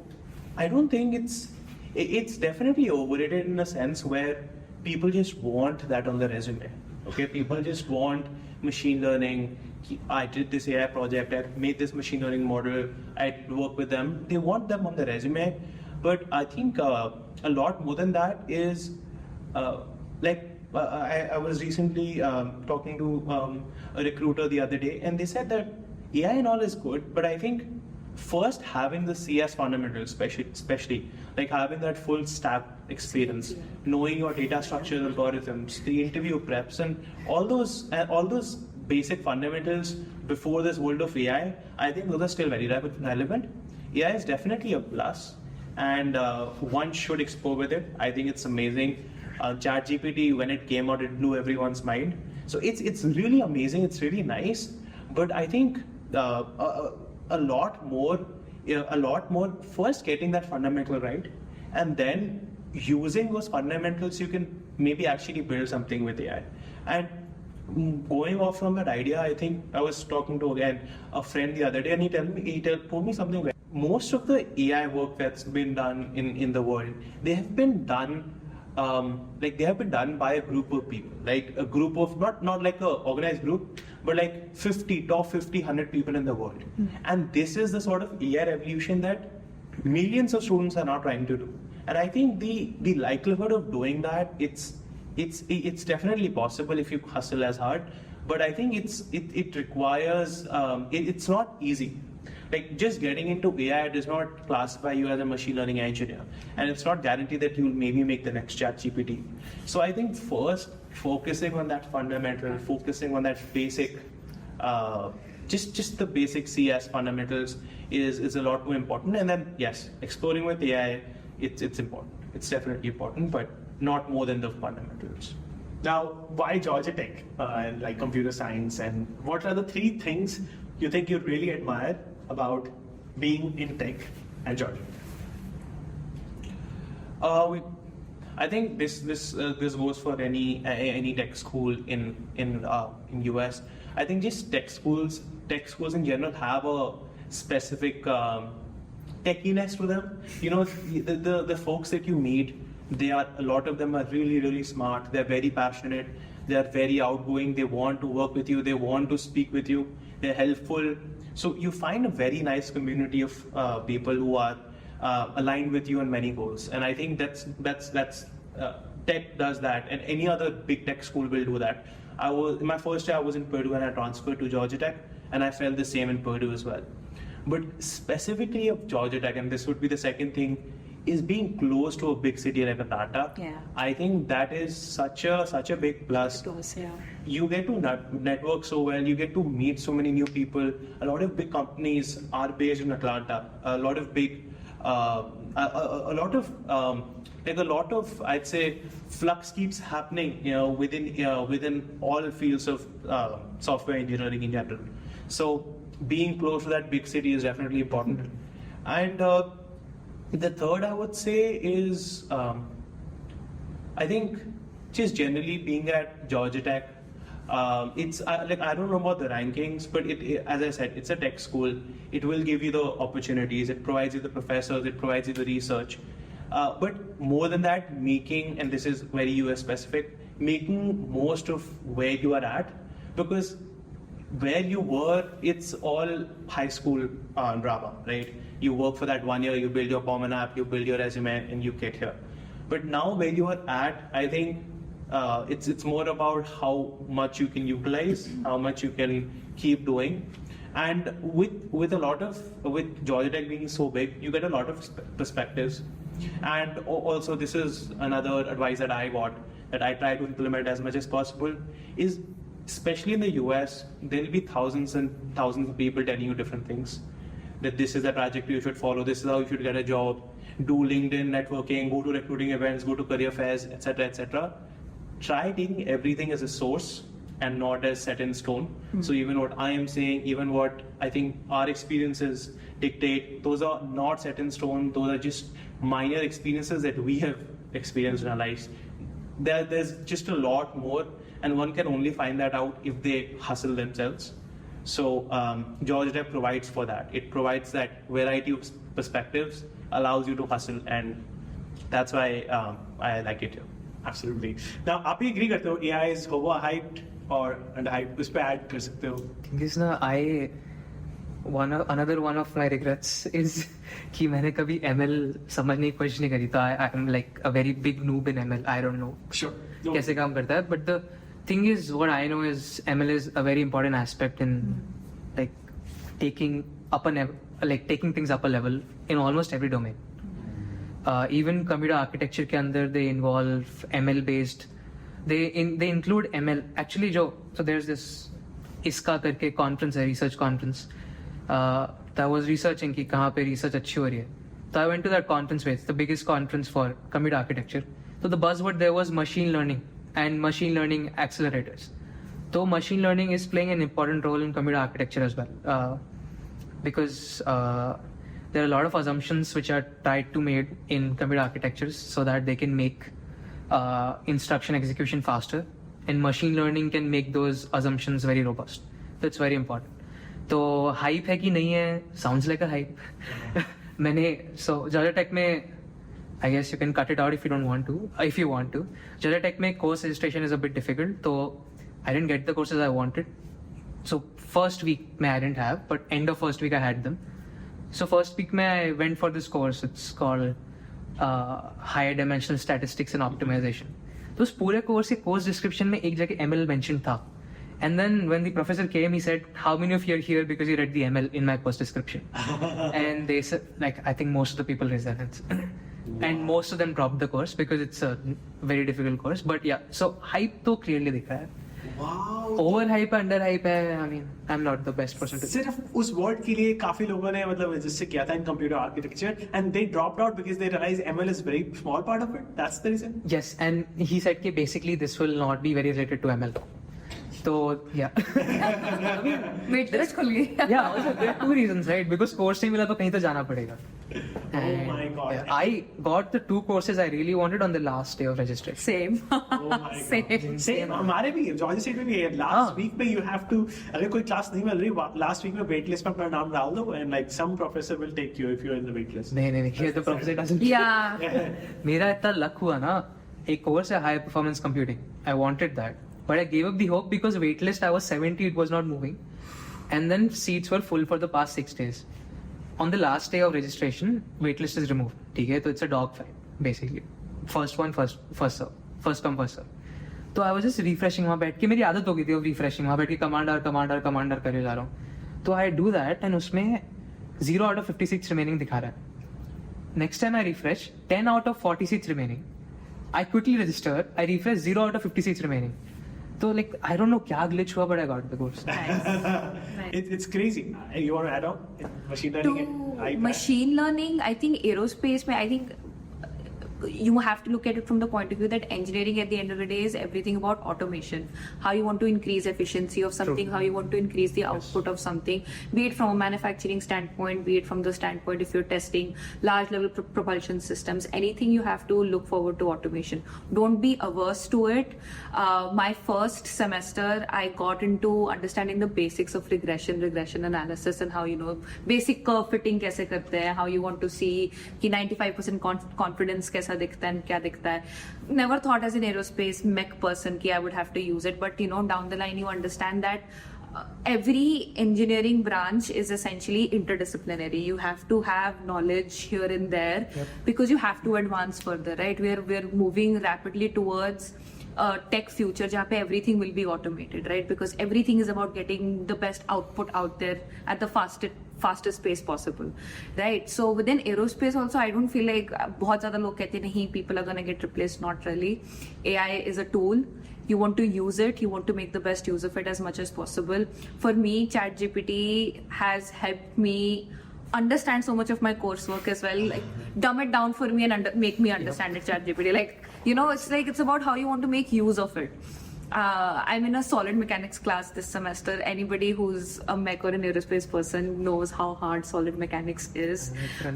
I don't think it's definitely overrated in a sense where people just want that on the resume. Okay, people just want machine learning. I did this AI project, I made this machine learning model, I work with them. They want them on the resume. But I think a lot more than that is I was recently talking to a recruiter the other day, and they said that AI and all is good, but I think first having the CS fundamentals, especially like having that full stack experience, knowing your data structure algorithms, the interview preps, and all those basic fundamentals before this world of AI, I think those are still very relevant. AI is definitely a plus, and one should explore with it. I think it's amazing. ChatGPT, when it came out, it blew everyone's mind. So it's really amazing. It's really nice. But I think a lot more. First, getting that fundamental right, and then using those fundamentals, you can maybe actually build something with AI. And going off from that idea, I think I was talking to a friend the other day, and he told me something like, most of the AI work that's been done in the world, they have been done by a group of people, like a group of not like a organized group, but like top 50, 100 people in the world. And this is the sort of AI revolution that millions of students are now trying to do. And I think the likelihood of doing that, it's definitely possible if you hustle as hard. But I think it requires it's not easy. Like just getting into AI does not classify you as a machine learning engineer, and it's not guaranteed that you'll maybe make the next ChatGPT. So I think first focusing on that fundamental, focusing on that basic, just the basic CS fundamentals is a lot more important. And then yes, exploring with AI, it's important. It's definitely important, but not more than the fundamentals. Now, why Georgia Tech and like computer science, and what are the 3 things you think you really admire about being in tech and Georgia? I think this goes for any tech school in US. I think just tech schools in general have a specific techiness to them. You know, the folks that you meet, a lot of them are really, really smart. They're very passionate. They're very outgoing. They want to work with you. They want to speak with you. They're helpful. So you find a very nice community of people who are aligned with you on many goals. And I think that's tech does that, and any other big tech school will do that. In my first year I was in Purdue and I transferred to Georgia Tech, and I felt the same in Purdue as well. But specifically of Georgia Tech, and this would be the second thing, is being close to a big city like Atlanta. Yeah. I think that is such a big plus. Yeah. You get to network so well. You get to meet so many new people. A lot of big companies are based in Atlanta. A lot of I'd say flux keeps happening, you know, within all fields of software engineering in general. So being close to that big city is definitely important. And the third I would say is I think just generally being at Georgia Tech. It's like, I don't know about the rankings, but as I said, it's a tech school. It will give you the opportunities. It provides you the professors. It provides you the research. But more than that, and this is very US specific, making most of where you are at, because where you were, it's all high school drama, right? You work for that 1 year, you build your common app, you build your resume, and you get here. But now where you are at, I think it's more about how much you can utilize, how much you can keep doing. And with Georgia Tech being so big, you get a lot of perspectives. And also, this is another advice that I got, that I try to implement as much as possible, is especially in the US, there'll be thousands and thousands of people telling you different things. That this is the trajectory you should follow, this is how you should get a job, do LinkedIn networking, go to recruiting events, go to career fairs, etc., etc. Try taking everything as a source and not as set in stone. So even what I am saying, even what I think our experiences dictate, those are not set in stone. Those are just minor experiences that we have experienced in our lives. There's just a lot more, and one can only find that out if they hustle themselves. So Georgia Tech provides for that. It provides that variety of perspectives, allows you to hustle, and that's why I like it here. Absolutely. Now, आप ये agree करते हो AI is overhyped or underhyped? उस पे add कर सकते हो? Thing is ना, another one of my regrets is कि मैंने कभी ML समझने की कोशिश नहीं करी. तो I am like a very big noob in ML. I don't know कैसे काम करता है. But the thing is, what I know is ML is a very important aspect in like taking things up a level in almost every domain. Even computer architecture के अंदर they involve ML based. They include ML. Actually, so there's this ISCA करके conference, a research conference. That was researching कि कहाँ पे research अच्छी हो रही है. So I went to that conference. It's the biggest conference for computer architecture. So the buzzword there was machine learning and machine learning accelerators. So machine learning is playing an important role in computer architecture as well, because there are a lot of assumptions which are tried to made in computer architectures so that they can make instruction execution faster, and machine learning can make those assumptions very robust. So it's very important. तो hype है कि नहीं है? Sounds like a hype. So Georgia Tech में, I guess you can cut it out if you don't want to. If you want to, Georgia Tech में course registration is a bit difficult. So I didn't get the courses I wanted. So first week I didn't have, but end of first week I had them. So first week I went for this course. It's called Higher Dimensional Statistics and Optimization. तो उस पूरे course के course description में एक जगह ML mentioned था. And then when the professor came, he said, how many of you are here because you read the ML in my course description? And they said, like, I think most of the people raised their hands. And most of them dropped the course because it's a very difficult course. But yeah, so hype तो clearly दिखा है. Wow. Overhype, underhype है. I mean, I'm not the best person to. सिर्फ उस word के लिए काफी लोगों ने मतलब register किया था in computer architecture, and they dropped out because they realized ML is very small part of it. That's the reason. Yes, and he said that basically this will not be very related to ML. So yeah. Wait, there is खुल गई. Yeah, also there are two reasons, right? Because course नहीं मिला तो कहीं तो जाना पड़ेगा. And, my God. yeah, I got the two courses I really wanted on the last day of registration. Same. Oh my Same. Same हमारे भी Georgia State में भी है लास्ट वीक में यू हैव टू अगर कोई क्लास नहीं मिल रही लास्ट वीक में वेट लिस्ट में अपना नाम डाल दो and like some professor will take you if you are in the wait list नहीं here the professor doesn't. Yeah. मेरा इतना लक हुआ ना एक कोर्स है high performance computing I wanted that but I gave up the hope because wait list I was 70 it was not moving and then seats were full for the past 6 days on the last day of registration wait list is removed ठीक है तो it's a dog fight basically first come first serve तो I was just refreshing वहाँ बैठ के मेरी आदत हो गई थी अब रिफ्रेशिंग वहाँ बैठ के कमांडर करे जा रहा हूँ तो आई डू दैट एंड उसमें 0 out of 56 रिमेनिंग दिखा रहा है next time I refresh 10 out of 46 remaining I quickly registered. I refreshed 0 out of 56 remaining. So like I don't know क्या glitch हुआ but I got the course. It's crazy. You want to add on machine learning? To machine learning, I think aerospace में I think you have to look at it from the point of view that engineering at the end of the day is everything about automation. How you want to increase efficiency of something, how you want to increase the output of something, be it from a manufacturing standpoint, be it from the standpoint if you're testing large level propulsion systems, anything you have to look forward to automation. Don't be averse to it. My first semester, I got into understanding the basics of regression analysis and how, you know, basic curve fitting कैसे करते हैं, how you want to see कि 95% confidence कैसा दिखता है क्या दिखता है. Never thought as an aerospace mech person कि I would have to use it, but you know down the line you understand that every engineering branch is essentially interdisciplinary. You have to have knowledge here and there because you have to advance further, right? We're moving rapidly towards tech future जहाँ पे everything will be automated, right? Because everything is about getting the best output out there at the fastest pace possible, right? So within aerospace also, I don't feel like बहुत ज़्यादा लोग कहते नहीं people are gonna get replaced. Not really. AI is a tool. You want to use it. You want to make the best use of it as much as possible. For me, ChatGPT has helped me understand so much of my coursework as well. Like dumb it down for me and make me understand it. ChatGPT, like you know, it's about how you want to make use of it. I'm in a solid mechanics class this semester. Anybody who's a mech or an aerospace person knows how hard solid mechanics is.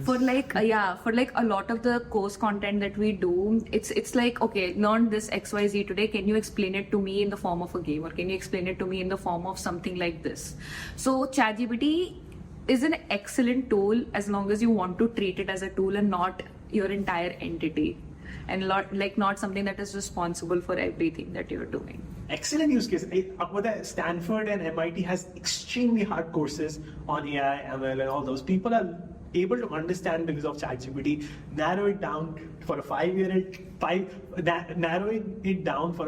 For like a lot of the course content that we do, it's like, okay, learn this XYZ today. Can you explain it to me in the form of a game, or can you explain it to me in the form of something like this? So ChatGPT is an excellent tool as long as you want to treat it as a tool and not your entire entity. And not something that is responsible for everything that you're doing. Excellent use case. Stanford and MIT has extremely hard courses on AI, ML, and all those. People are able to understand because of ChatGPT. Narrow it down for a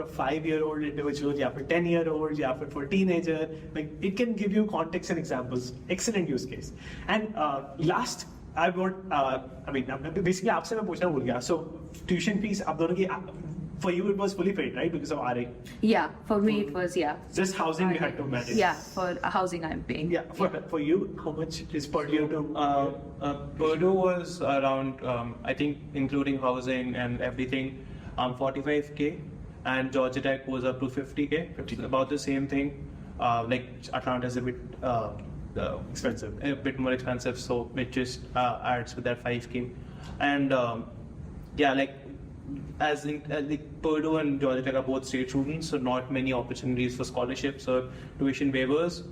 5-year-old individual, या फिर 10-year-old, या फिर for teenager. Like it can give you context and examples. Excellent use case. And last. I mean, basically आपसे मैं पूछना भूल गया. So tuition fees आप दोनों की for you it was fully paid, right? Because of RA. Yeah, for me it was, yeah. Just housing we had to manage. Yeah, for housing I'm paying. Yeah, for you, how much is per year to? Purdue was around, I think, including housing and everything, 45K, and Georgia Tech was up to 50K. About the same thing. Like Atlanta is a bit Expensive. A bit more expensive, so it just adds with that 5K. And yeah, like as in like Purdue and Georgia Tech are both state students, so not many opportunities for scholarships or tuition waivers.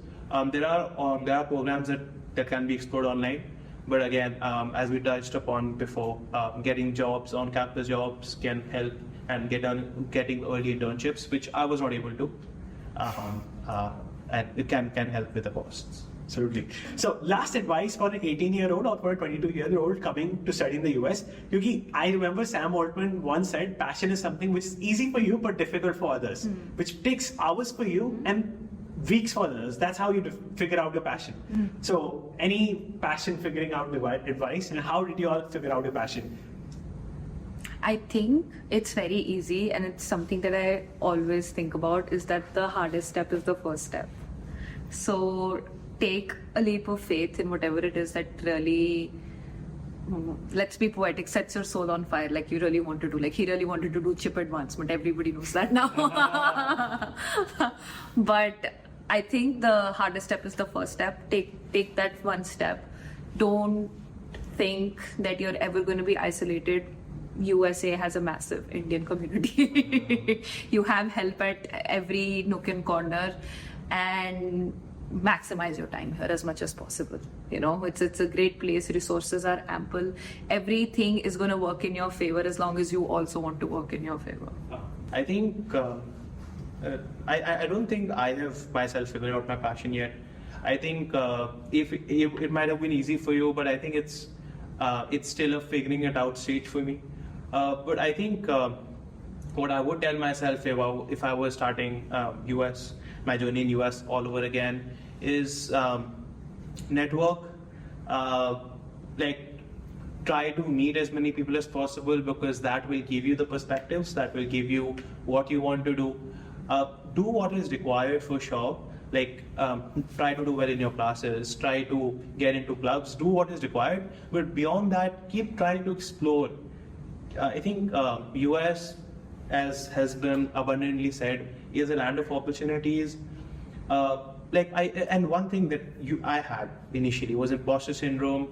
There are programs that can be explored online, but again, as we touched upon before, getting jobs, on-campus jobs can help, and getting early internships, which I was not able to, and it can help with the costs. Absolutely. So last advice for an 18-year-old or for a 22-year-old coming to study in the US. Because I remember Sam Altman once said, passion is something which is easy for you but difficult for others, which takes hours for you and weeks for others. That's how you figure out your passion. So any passion figuring out advice, and how did you all figure out your passion? I think it's very easy, and it's something that I always think about, is that the hardest step is the first step. So take a leap of faith in whatever it is that really let's be poetic, sets your soul on fire, like you really want to do. Like he really wanted to do chip advancement. Everybody knows that now. But I think the hardest step is the first step. Take that one step. Don't think that you're ever going to be isolated. USA has a massive Indian community. You have help at every nook and corner, and maximize your time here as much as possible. You know, it's a great place. Resources are ample. Everything is going to work in your favor as long as you also want to work in your favor. I think I don't think I have myself figured out my passion yet. I think if it might have been easy for you, but I think it's still a figuring it out stage for me. But I think what I would tell myself if I was starting US, my journey in US all over again, is network. Like try to meet as many people as possible, because that will give you the perspectives, that will give you what you want to do. Do what is required for sure. Like try to do well in your classes, try to get into clubs, do what is required. But beyond that, keep trying to explore. I think US, as has been abundantly said, is a land of opportunities. And one thing that I had initially was imposter syndrome.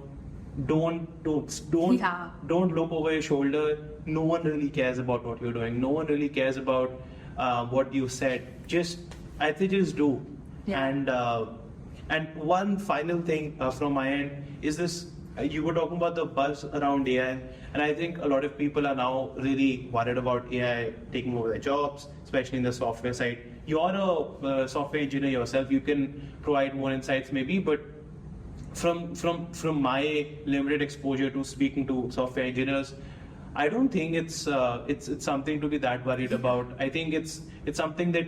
Don't look over your shoulder. No one really cares about what you're doing. No one really cares about what you said. I think just do. Yeah. And one final thing from my end is this. You were talking about the buzz around AI, and I think a lot of people are now really worried about AI taking over their jobs, especially in the software side. You're a software engineer yourself. You can provide more insights maybe, but from my limited exposure to speaking to software engineers, I don't think it's something to be that worried about. I think it's something that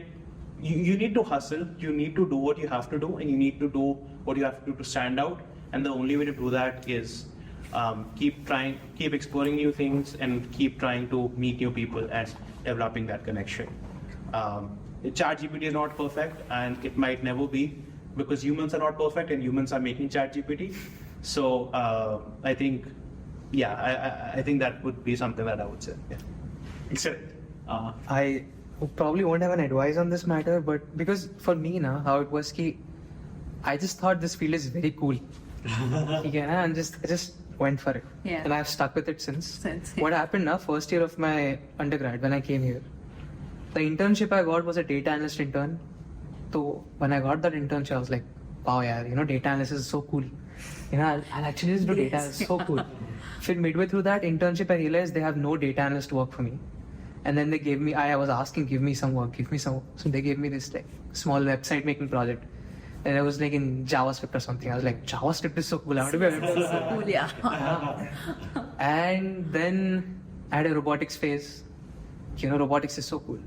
you need to hustle. You need to do what you have to do, and you need to do what you have to do to stand out. And the only way to do that is keep exploring new things, and keep trying to meet new people and developing that connection. ChatGPT is not perfect, and it might never be, because humans are not perfect, and humans are making ChatGPT. So I think, I think that would be something that I would say. Yeah. Excellent. I probably won't have an advice on this matter, but because for me now, how it was I just thought this field is very cool. And I just went for it. Yeah. And I've stuck with it since. What happened now, first year of my undergrad, when I came here, the internship I got was a data analyst intern. So when I got that internship, I was like, wow, yeah, data analysis is so cool. I'll actually just do data analysis, so cool. Midway through that internship, I realized they have no data analyst work for me. And then they gave me, I was asking, give me some work. So they gave me this small website making project. And I was in JavaScript or something. I was like, JavaScript is so cool. I want to be a website. So cool, yeah. And then I had a robotics phase. Robotics is so cool.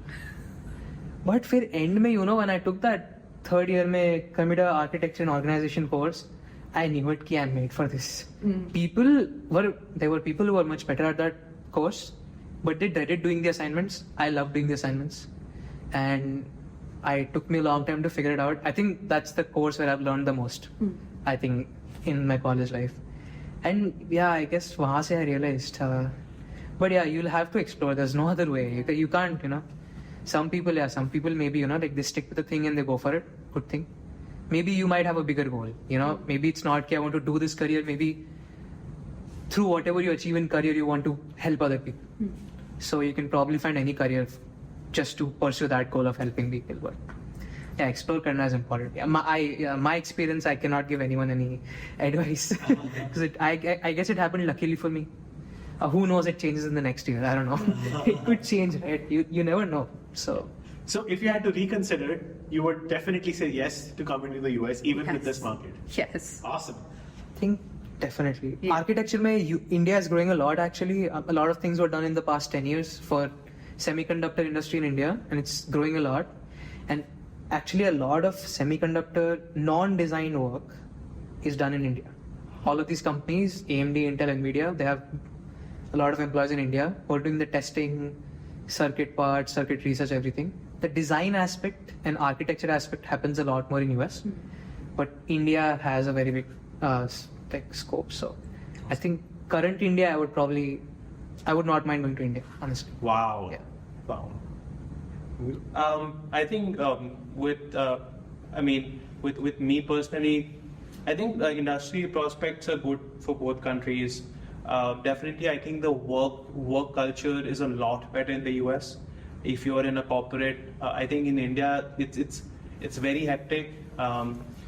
But फिर end में, when I took that third year में computer architecture and organization course, I knew it. I'm made for this. There were people who were much better at that course, but they dreaded doing the assignments. I loved doing the assignments, and it took me a long time to figure it out. I think that's the course where I've learned the most. I think in my college life, and I guess वहाँ से I realized. But you'll have to explore. There's no other way. You can't, Some people maybe, they stick with the thing and they go for it. Good thing. Maybe you might have a bigger goal. Maybe it's not, I want to do this career. Maybe through whatever you achieve in career, you want to help other people. So you can probably find any career just to pursue that goal of helping people. But explore karna is important. My experience, I cannot give anyone any advice. Because I guess it happened luckily for me. Who knows, it changes in the next year. I don't know. It could change, right? You never know. So if you had to reconsider, you would definitely say yes to come into the US, even with this market. Yes. Awesome. I think definitely. Yeah. Architecture, India is growing a lot actually. A lot of things were done in the past 10 years for semiconductor industry in India, and it's growing a lot. And actually a lot of semiconductor non-design work is done in India. All of these companies, AMD, Intel, Nvidia, they have a lot of employees in India who are doing the testing, circuit parts, circuit research, everything. The design aspect and architecture aspect happens a lot more in US, but India has a very big scope. So I think current India, I would not mind going to India, honestly. Wow. Yeah. Wow. I think with me personally, I think industry prospects are good for both countries. Definitely, I think the work culture is a lot better in the US. If you're in a corporate, I think in India it's very hectic.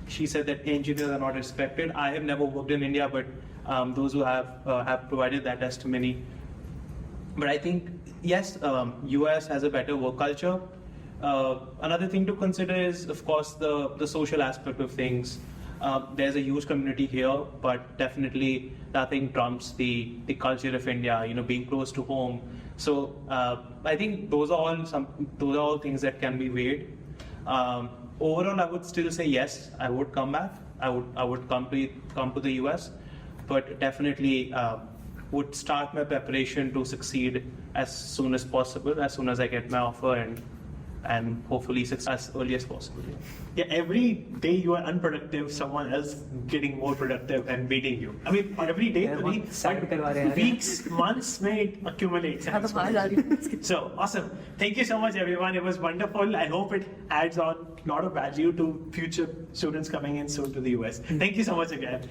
She said that engineers are not respected. I have never worked in India, but those who have provided that testimony. But I think yes, US has a better work culture. Another thing to consider is, of course, the social aspect of things. There's a huge community here, but definitely nothing trumps the culture of India. You know, being close to home. So I think those are all things that can be weighed. Overall, I would still say yes. I would come back. I would come to the US, but definitely would start my preparation to succeed as soon as possible, as soon as I get my offer, and hopefully succeed as early as possible. Yeah, every day you are unproductive, someone else getting more productive and beating you. I mean, every day, but weeks, months may accumulate. So awesome. Thank you so much, everyone. It was wonderful. I hope it adds on a lot of value to future students coming in soon to the US. Thank you so much again.